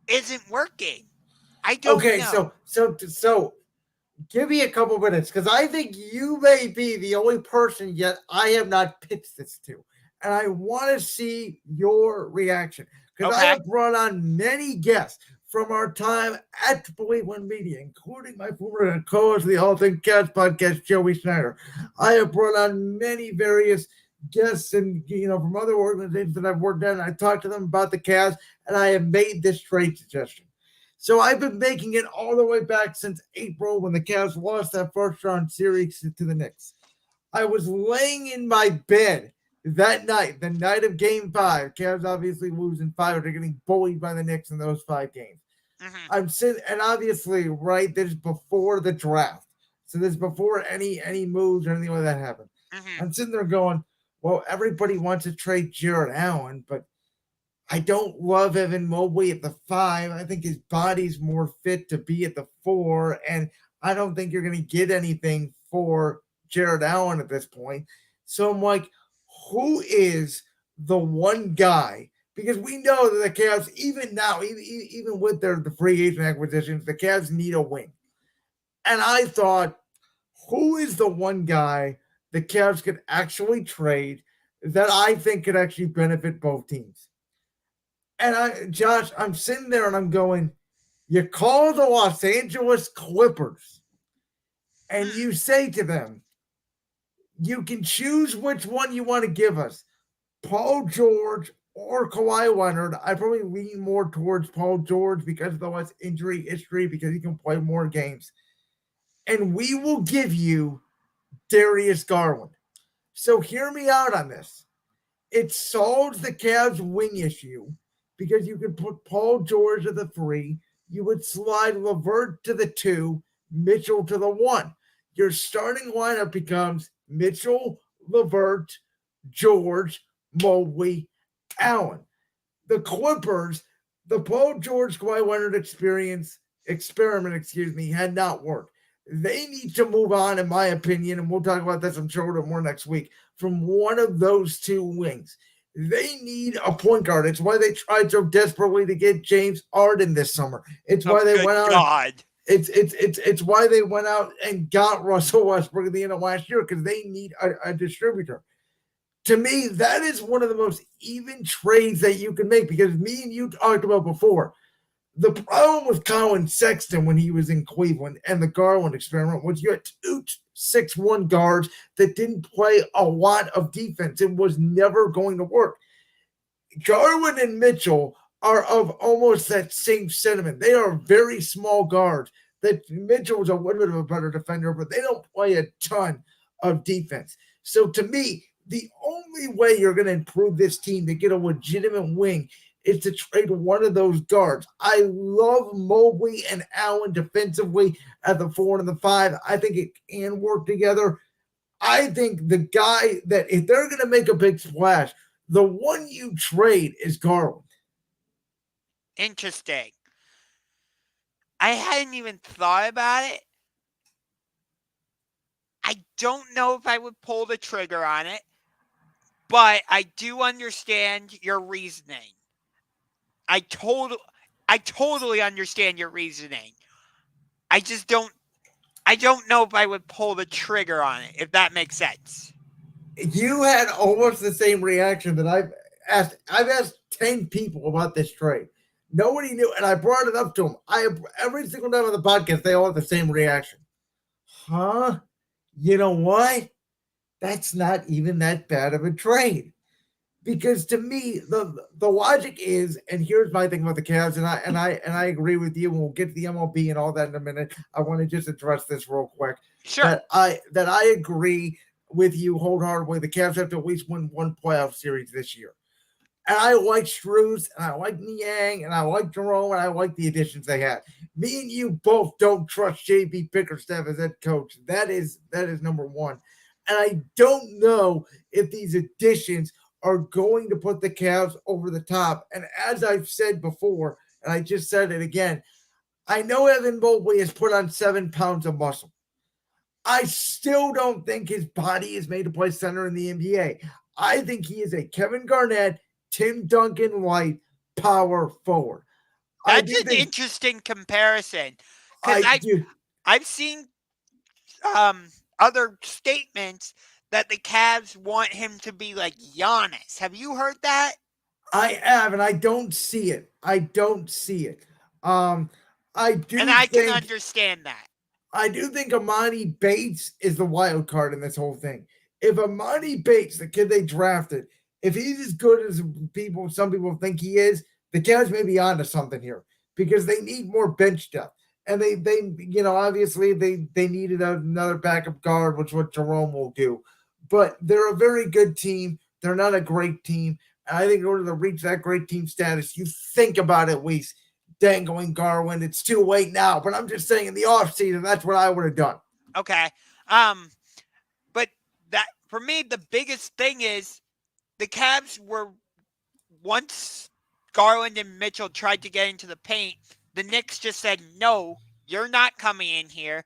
S2: isn't working. I don't know.
S1: So give me a couple minutes because I think you may be the only person yet I have not pitched this to. And I want to see your reaction because I have brought on many guests from our time at Cleveland Media, including my former co-host of the All Things Cats podcast, Joey Snyder. I have brought on many various guests and from other organizations that I've worked at, and I talked to them about the Cavs, and I have made this trade suggestion. So I've been making it all the way back since April when the Cavs lost that first round series to the Knicks. I was laying in my bed that night, the night of Game 5. Cavs obviously losing 5. They're getting bullied by the Knicks in those 5 games. Mm-hmm. I'm sitting, and obviously, right, this is before the draft. So this is before any moves or anything like that happened. Mm-hmm. I'm sitting there going, well, everybody wants to trade Jared Allen, but I don't love Evan Mobley at the 5. I think his body's more fit to be at the 4, and I don't think you're going to get anything for Jared Allen at this point. So I'm like, who is the one guy? Because we know that the Cavs, even now, even with the free agent acquisitions, the Cavs need a wing. And I thought, who is the one guy the Cavs could actually trade that I think could actually benefit both teams? And Josh, I'm sitting there and I'm going, you call the Los Angeles Clippers and you say to them, you can choose which one you want to give us, Paul George or Kawhi Leonard. I probably lean more towards Paul George because of the less injury history, because he can play more games. And we will give you Darius Garland. So hear me out on this. It solves the Cavs wing issue because you could put Paul George at the 3. You would slide LeVert to the 2, Mitchell to the 1. Your starting lineup becomes Mitchell, LeVert, George, Mobley, Allen. The Clippers, the Paul George, Kawhi Leonard experiment, had not worked. They need to move on, in my opinion, and we'll talk about this, I'm sure, more next week, from one of those two wings. They need a point guard. It's why they tried so desperately to get James Harden this summer. It's why they went out. It's why they went out and got Russell Westbrook at the end of last year, because they need a distributor. To me, that is one of the most even trades that you can make, because me and you talked about before. The problem with Colin Sexton when he was in Cleveland and the Garland experiment was you had 2 6'1" guards that didn't play a lot of defense. It was never going to work. Jarwin and Mitchell are of almost that same sentiment. They are very small guards. That Mitchell is a little bit of a better defender, but they don't play a ton of defense. So to me, the only way you're going to improve this team to get a legitimate wing is to trade one of those guards. I love Mobley and Allen defensively at the 4 and the 5. I think it can work together. I think the guy that if they're going to make a big splash, the one you trade is Garland.
S2: Interesting. I hadn't even thought about it. I don't know if I would pull the trigger on it, but I do understand your reasoning. I totally understand your reasoning. I don't know if I would pull the trigger on it, if that makes sense.
S1: You had almost the same reaction that I've asked 10 people about this trade. Nobody knew, and I brought it up to them. Every single time on the podcast, they all have the same reaction. Huh? You know what? That's not even that bad of a trade. Because to me, the logic is, and here's my thing about the Cavs, and I agree with you, and we'll get to the MLB and all that in a minute. I want to just address this real quick.
S2: Sure.
S1: That I agree with you wholeheartedly. The Cavs have to at least win one playoff series this year. And I like Struz, and I like Niang, and I like Jerome, and I like the additions they had. Me and you both don't trust JB Bickerstaff as head coach. That is number one. And I don't know if these additions are going to put the Cavs over the top. And as I've said before, and I just said it again, I know Evan Mobley has put on 7 pounds of muscle. I still don't think his body is made to play center in the NBA. I think he is a Kevin Garnett, Tim Duncan light power forward.
S2: That's an interesting comparison. Because I've seen other statements that the Cavs want him to be like Giannis. Have you heard that?
S1: I have, and I don't see it. I can
S2: understand that.
S1: I do think Amani Bates is the wild card in this whole thing. If Amani Bates, the kid they drafted, if he's as good as some people think he is, the Cavs may be onto something here because they need more bench depth. And they obviously they needed another backup guard, which is what Jerome will do. But they're a very good team. They're not a great team. And I think in order to reach that great team status, you think about at least dangling Garland. It's too late now, but I'm just saying in the offseason, that's what I would have done.
S2: Okay. But that for me, the biggest thing is the Cavs were once Garland and Mitchell tried to get into the paint, the Knicks just said, no, you're not coming in here.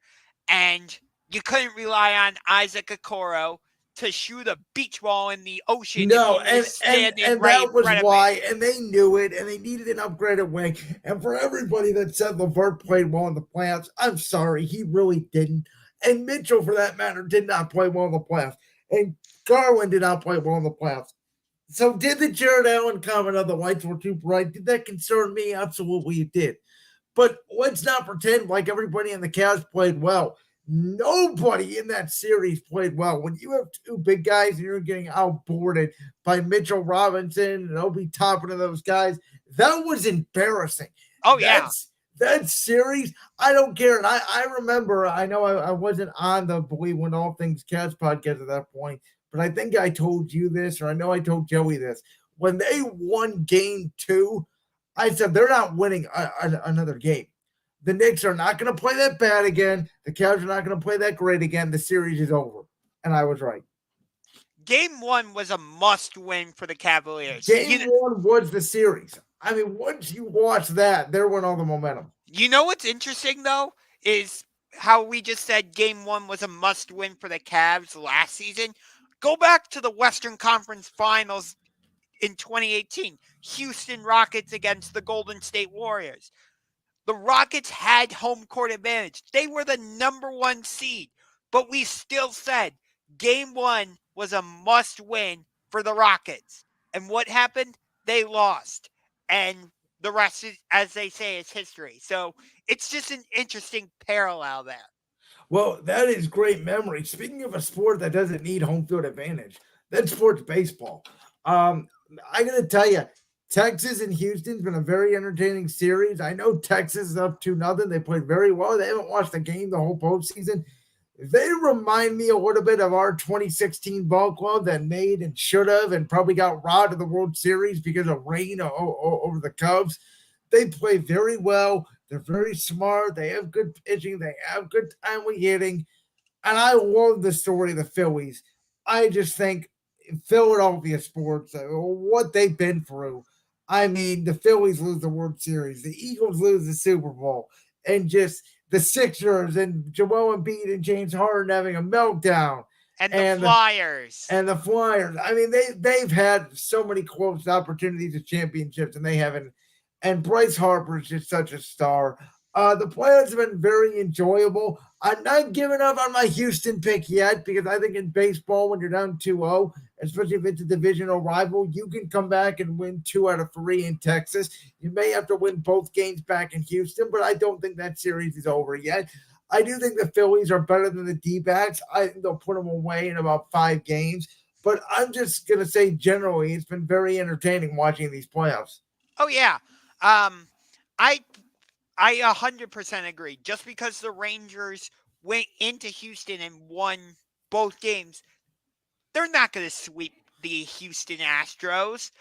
S2: And you couldn't rely on Isaac Okoro to shoot a beach ball in the ocean.
S1: No, and that was why, and they knew it, and they needed an upgraded wing. And for everybody that said LeVert played well in the playoffs, I'm sorry, he really didn't. And Mitchell, for that matter, did not play well in the playoffs. And Garland did not play well in the playoffs. So did the Jared Allen comment on the lights were too bright? Did that concern me? Absolutely it did. But let's not pretend like everybody in the Cavs played well. Nobody in that series played well. When you have two big guys and you're getting outboarded by Mitchell Robinson and Obi Toppin and those guys, that was embarrassing.
S2: Oh, yeah.
S1: That series, I don't care. And I remember, I know I wasn't on the Believe in All Things Cavs podcast at that point, but I think I told you this, or I know I told Joey this. When they won game 2, I said they're not winning another game. The Knicks are not going to play that bad again. The Cavs are not going to play that great again. The series is over. And I was right.
S2: Game 1 was a must-win for the Cavaliers.
S1: Game 1 was the series. I mean, once you watch that, there went all the momentum.
S2: You know what's interesting, though, is how we just said Game 1 was a must-win for the Cavs last season. Go back to the Western Conference Finals in 2018. Houston Rockets against the Golden State Warriors. The Rockets had home court advantage. They were the number 1 seed. But we still said Game 1 was a must-win for the Rockets. And what happened? They lost. And the rest, is, as they say, is history. So it's just an interesting parallel there.
S1: Well, that is great memory. Speaking of a sport that doesn't need home field advantage, that sport's baseball. I got to tell you, Texas and Houston's been a very entertaining series. I know Texas is up 2-0. They played very well. They haven't watched the game the whole postseason. They remind me a little bit of our 2016 ball club that made and should have and probably got robbed of the World Series because of rain over the Cubs. They play very well. They're very smart. They have good pitching. They have good timely hitting. And I love the story of the Phillies. I just think Philadelphia sports, what they've been through. I mean, the Phillies lose the World Series, the Eagles lose the Super Bowl, and just the Sixers and Joel Embiid and James Harden having a meltdown,
S2: And the Flyers.
S1: And the Flyers. I mean, they've had so many close opportunities at championships, and they haven't. And Bryce Harper is just such a star. The playoffs have been very enjoyable. I'm not giving up on my Houston pick yet because I think in baseball, when you're down 2-0, especially if it's a divisional rival, you can come back and win 2 out of 3 in Texas. You may have to win both games back in Houston, but I don't think that series is over yet. I do think the Phillies are better than the D-backs. I think they'll put them away in about 5 games. But I'm just going to say generally, it's been very entertaining watching these playoffs.
S2: Oh, yeah. I 100% agree. Just because the Rangers went into Houston and won both games, they're not going to sweep the Houston Astros.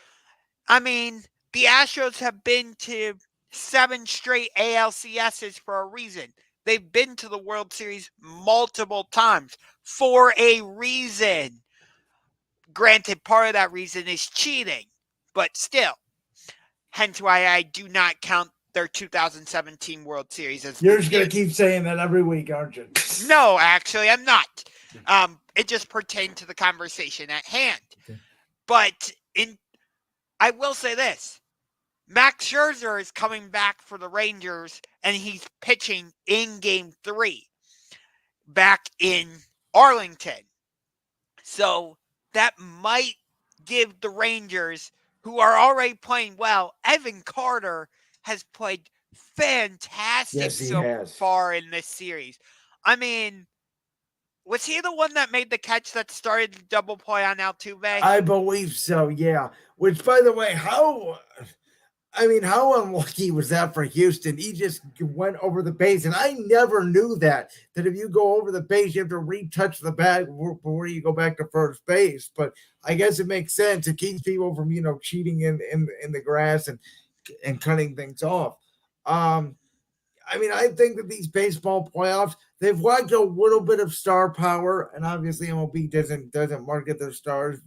S2: I mean, the Astros have been to 7 straight ALCSs for a reason. They've been to the World Series multiple times for a reason. Granted, part of that reason is cheating, but still. Hence why I do not count their 2017 World Series as.
S1: You're just going to keep saying that every week, aren't you?
S2: No, actually, I'm not. It just pertained to the conversation at hand. Okay. But I will say this. Max Scherzer is coming back for the Rangers, and he's pitching in Game 3 back in Arlington. So that might give the Rangers, who are already playing well, Evan Carter has played fantastic far in this series. I mean, was he the one that made the catch that started the double play on Altuve?
S1: I believe so, yeah. Which, by the way, how unlucky was that for Houston? He just went over the base, and I never knew that if you go over the base, you have to retouch the bag before you go back to first base. But I guess it makes sense. It keeps people from, cheating in the grass and cutting things off. I think that these baseball playoffs, they've lacked a little bit of star power, and obviously MLB doesn't market their stars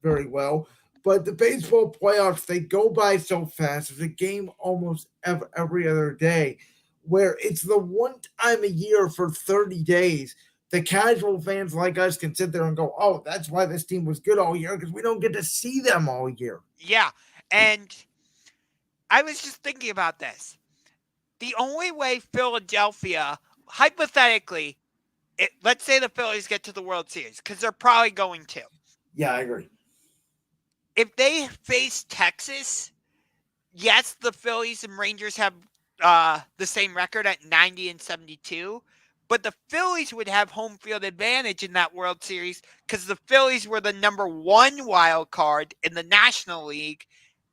S1: very well. But the baseball playoffs, they go by so fast. There's a game almost every other day, where it's the one time a year for 30 days the casual fans like us can sit there and go, oh, that's why this team was good all year, because we don't get to see them all year.
S2: Yeah, and I was just thinking about this. The only way Philadelphia, hypothetically, let's say the Phillies get to the World Series, because they're probably going to.
S1: Yeah, I agree.
S2: If they face Texas, yes, the Phillies and Rangers have the same record at 90 and 72, but the Phillies would have home field advantage in that World Series because the Phillies were the number 1 wild card in the National League,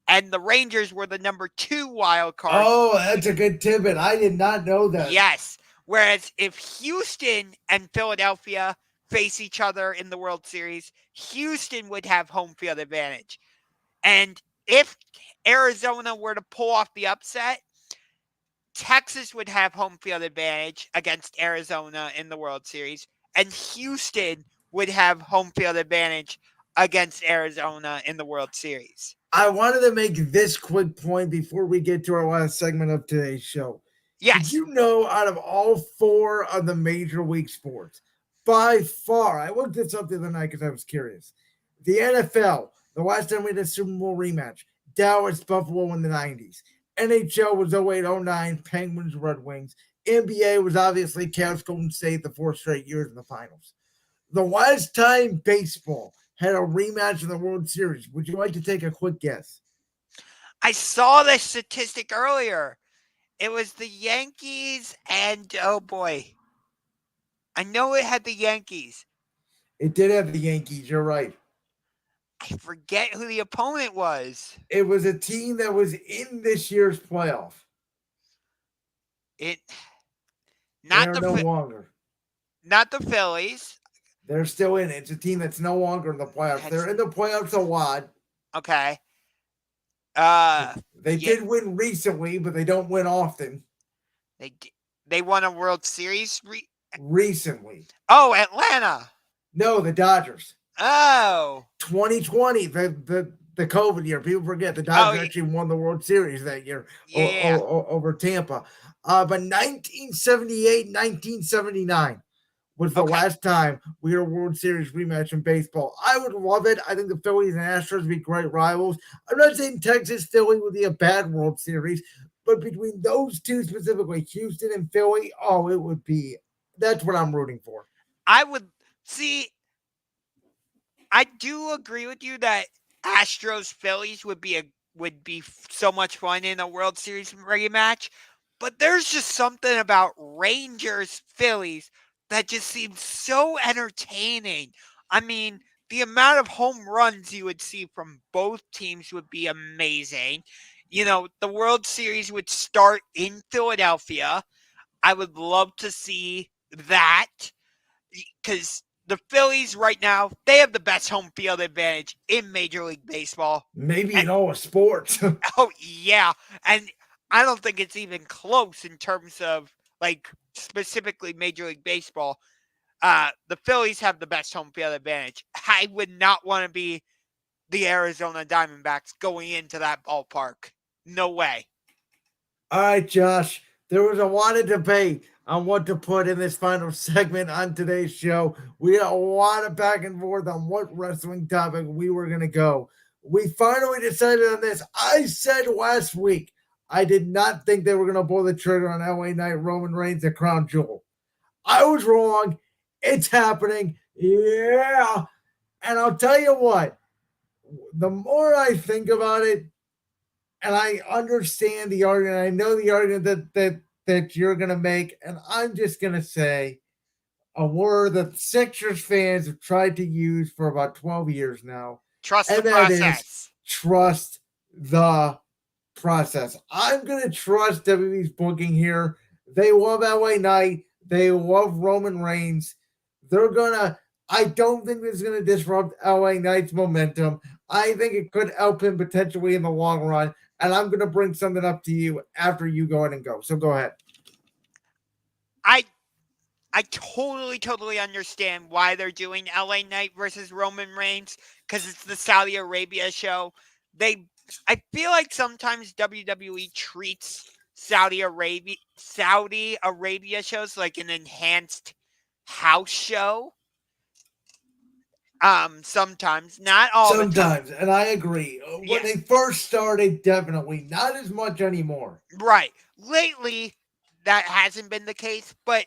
S2: and the Rangers were the number 2 wild card.
S1: Oh, that's a good tidbit. I did not know that.
S2: Yes. Whereas if Houston and Philadelphia face each other in the World Series, Houston would have home field advantage. And if Arizona were to pull off the upset, Texas would have home field advantage against Arizona in the World Series, and Houston would have home field advantage against Arizona in the World Series.
S1: I wanted to make this quick point before we get to our last segment of today's show.
S2: Yes.
S1: Did you know out of all 4 of the major league sports, by far, I looked this up the other night because I was curious. The NFL, the last time we had a Super Bowl rematch, Dallas, Buffalo in the 90s. NHL was 08-09, Penguins, Red Wings. NBA was obviously Cavs, Golden State, the 4 straight years in the finals. The last time baseball had a rematch in the World Series, would you like to take a quick guess?
S2: I saw this statistic earlier. It was the Yankees and, oh boy, I know it had the Yankees.
S1: It did have the Yankees, you're right.
S2: I I forget who the opponent was.
S1: It was a team that was in this year's playoff.
S2: It
S1: They
S2: not
S1: are
S2: the
S1: no longer.
S2: not the Phillies.
S1: They're still in it. It's a team that's no longer in the playoffs. They're in the playoffs a lot.
S2: Okay.
S1: They did win recently, but they don't win often.
S2: They won a World Series
S1: Recently.
S2: Oh, Atlanta.
S1: No, the Dodgers.
S2: Oh.
S1: 2020, the COVID year. People forget the Dodgers actually won the World Series that year over Tampa. But 1978, 1979 was the last time we had a World Series rematch in baseball. I would love it. I think the Phillies and Astros would be great rivals. I'm not saying Texas Philly would be a bad World Series, but between those two specifically, Houston and Philly, it would be. That's what I'm rooting for.
S2: I would see. I do agree with you that Astros Phillies would be so much fun in a World Series rematch, but there's just something about Rangers Phillies that just seems so entertaining. I mean, the amount of home runs you would see from both teams would be amazing. The World Series would start in Philadelphia. I would love to see that because the Phillies right now, they have the best home field advantage in Major League Baseball.
S1: Maybe in all of sports.
S2: Oh, yeah. And I don't think it's even close in terms of, specifically Major League Baseball. The Phillies have the best home field advantage. I would not want to be the Arizona Diamondbacks going into that ballpark. No way.
S1: All right, Josh. There was a lot of debate on what to put in this final segment on today's show. We had a lot of back and forth on what wrestling topic we were going to go. We finally decided on this. I said last week I did not think they were going to pull the trigger on LA Knight Roman Reigns, the crown jewel. I was wrong. It's happening. Yeah. And I'll tell you what, the more I think about it, and I understand the argument, I know the argument that you're going to make, and I'm just going to say a word that Sixers fans have tried to use for about 12 years now.
S2: Trust the process.
S1: Trust the process. I'm going to trust WWE's booking here. They love LA Knight. They love Roman Reigns. I don't think this is going to disrupt LA Knight's momentum. I think it could help him potentially in the long run. And I'm going to bring something up to you after you go ahead and go. So go ahead.
S2: I totally understand why they're doing LA Knight versus Roman Reigns because it's the Saudi Arabia show. I feel like sometimes WWE treats Saudi Arabia shows like an enhanced house show. Sometimes, not all the time.
S1: Sometimes, and I agree. When they first started, definitely. Not as much anymore.
S2: Right. Lately, that hasn't been the case, but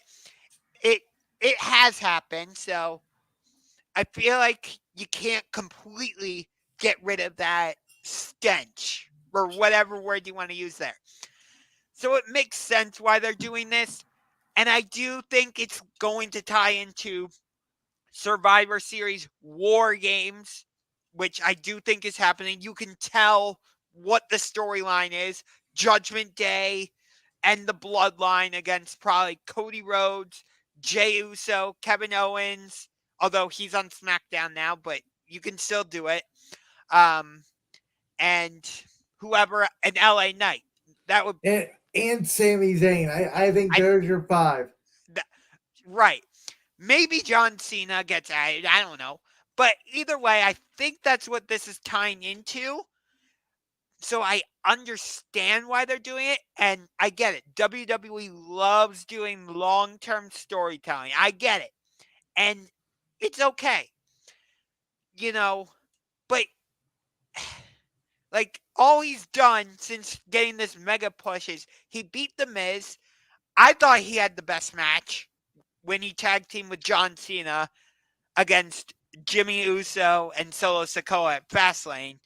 S2: it has happened, so I feel like you can't completely get rid of that stench, or whatever word you want to use there. So it makes sense why they're doing this, and I do think it's going to tie into Survivor Series War Games, which I do think is happening. You can tell what the storyline is. Judgment Day and the Bloodline against probably Cody Rhodes, Jey Uso, Kevin Owens, although he's on SmackDown now, but you can still do it. And whoever, an LA Knight. That would
S1: and Sami Zayn. I think there's your five.
S2: Right. Maybe John Cena gets added. I don't know. But either way, I think that's what this is tying into. So I understand why they're doing it, and I get it. WWE loves doing long-term storytelling. I get it. And it's okay. But all he's done since getting this mega push is he beat The Miz. I thought he had the best match when he tag teamed with John Cena against Jimmy Uso and Solo Sikoa at Fastlane.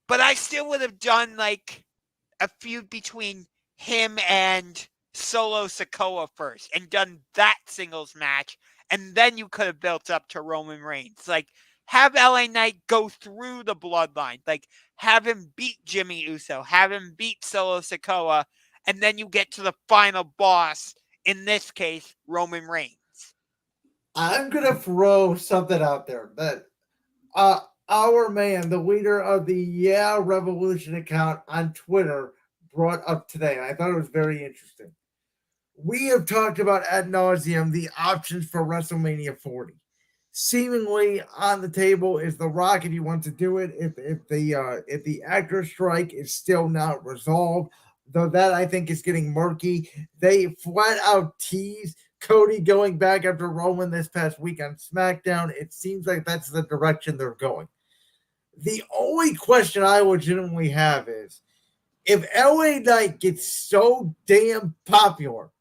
S2: But I still would have done a feud between him and Solo Sikoa first and done that singles match. And then you could have built up to Roman Reigns. have LA Knight go through the bloodline. Like, have him beat Jimmy Uso, have him beat Solo Sikoa, and then you get to the final boss, in this case, Roman Reigns.
S1: I'm going to throw something out there that our man, the leader of the Yeah Revolution account on Twitter, brought up today. I thought it was very interesting. We have talked about ad nauseum the options for WrestleMania 40. Seemingly on the table is The Rock if he wants to do it. If the actor strike is still not resolved, though that I think is getting murky. They flat out tease Cody going back after Roman this past week on SmackDown. It seems like that's the direction they're going. The only question I legitimately have is if LA Knight gets so damn popular,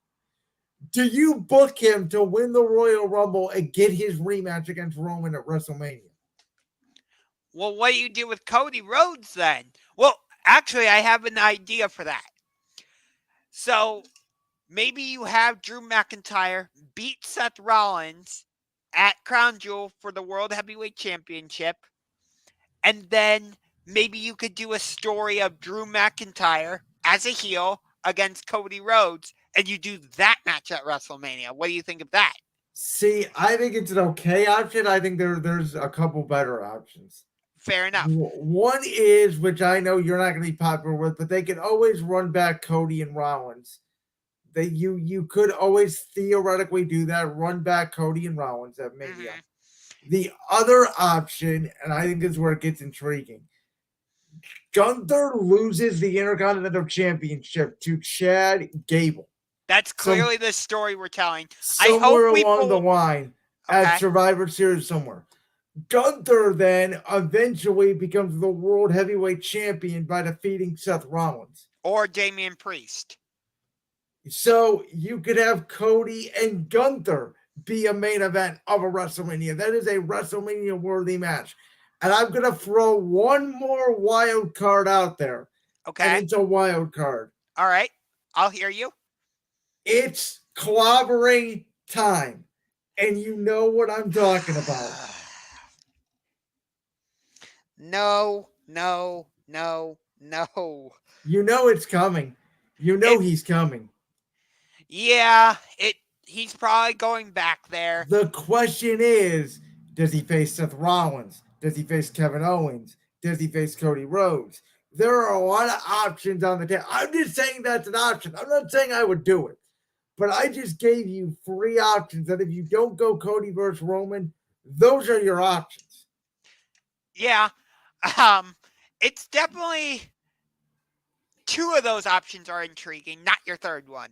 S1: do you book him to win the Royal Rumble and get his rematch against Roman at WrestleMania?
S2: Well, what do you do with Cody Rhodes then? Well, actually, I have an idea for that. So maybe you have Drew McIntyre beat Seth Rollins at Crown Jewel for the World Heavyweight Championship. And then maybe you could do a story of Drew McIntyre as a heel against Cody Rhodes, and you do that match at WrestleMania. What do you think of that?
S1: See, I think it's an okay option. I think there's a couple better options.
S2: Fair enough.
S1: One is, which I know you're not going to be popular with, but they can always run back Cody and Rollins. You could always theoretically do that, run back Cody and Rollins at Mania. The other option, and I think this is where it gets intriguing, Gunther loses the Intercontinental Championship to Chad Gable.
S2: That's clearly the story we're telling.
S1: Somewhere along the line at Survivor Series somewhere. Gunther then eventually becomes the World Heavyweight Champion by defeating Seth Rollins.
S2: Or Damian Priest.
S1: So you could have Cody and Gunther be a main event of a WrestleMania. That is a WrestleMania-worthy match. And I'm going to throw one more wild card out there.
S2: Okay.
S1: And it's a wild card.
S2: All right. I'll hear you.
S1: It's clobbering time. And you know what I'm talking about.
S2: No.
S1: You know it's coming. You know he's coming.
S2: Yeah, he's probably going back there.
S1: The question is, does he face Seth Rollins? Does he face Kevin Owens? Does he face Cody Rhodes? There are a lot of options on the table. I'm just saying that's an option. I'm not saying I would do it. But I just gave you 3 options that if you don't go Cody versus Roman, those are your options.
S2: Yeah. It's definitely 2 of those options are intriguing, not your third one.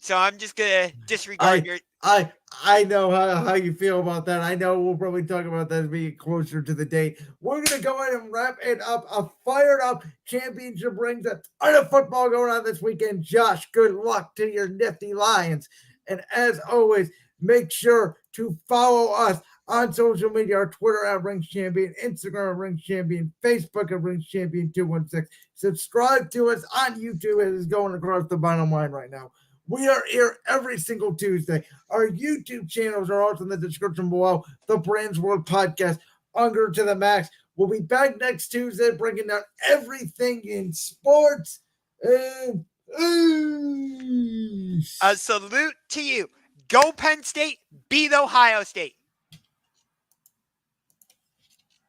S2: So I'm just gonna disregard your.
S1: I know how you feel about that. I know we'll probably talk about that as we get closer to the date. We're gonna go ahead and wrap it up. A fired up championship rings. A ton of football going on this weekend. Josh, good luck to your nifty Lions. And as always, make sure to follow us on social media, our Twitter at Rings Champion, Instagram at Rings Champion, Facebook at Rings Champion 216. Subscribe to us on YouTube. It is going across the bottom line right now. We are here every single Tuesday. Our YouTube channels are also in the description below. The Brands World Podcast, Ungar to the Max. We'll be back next Tuesday bringing down everything in sports. And
S2: a salute to you. Go Penn State, beat Ohio State.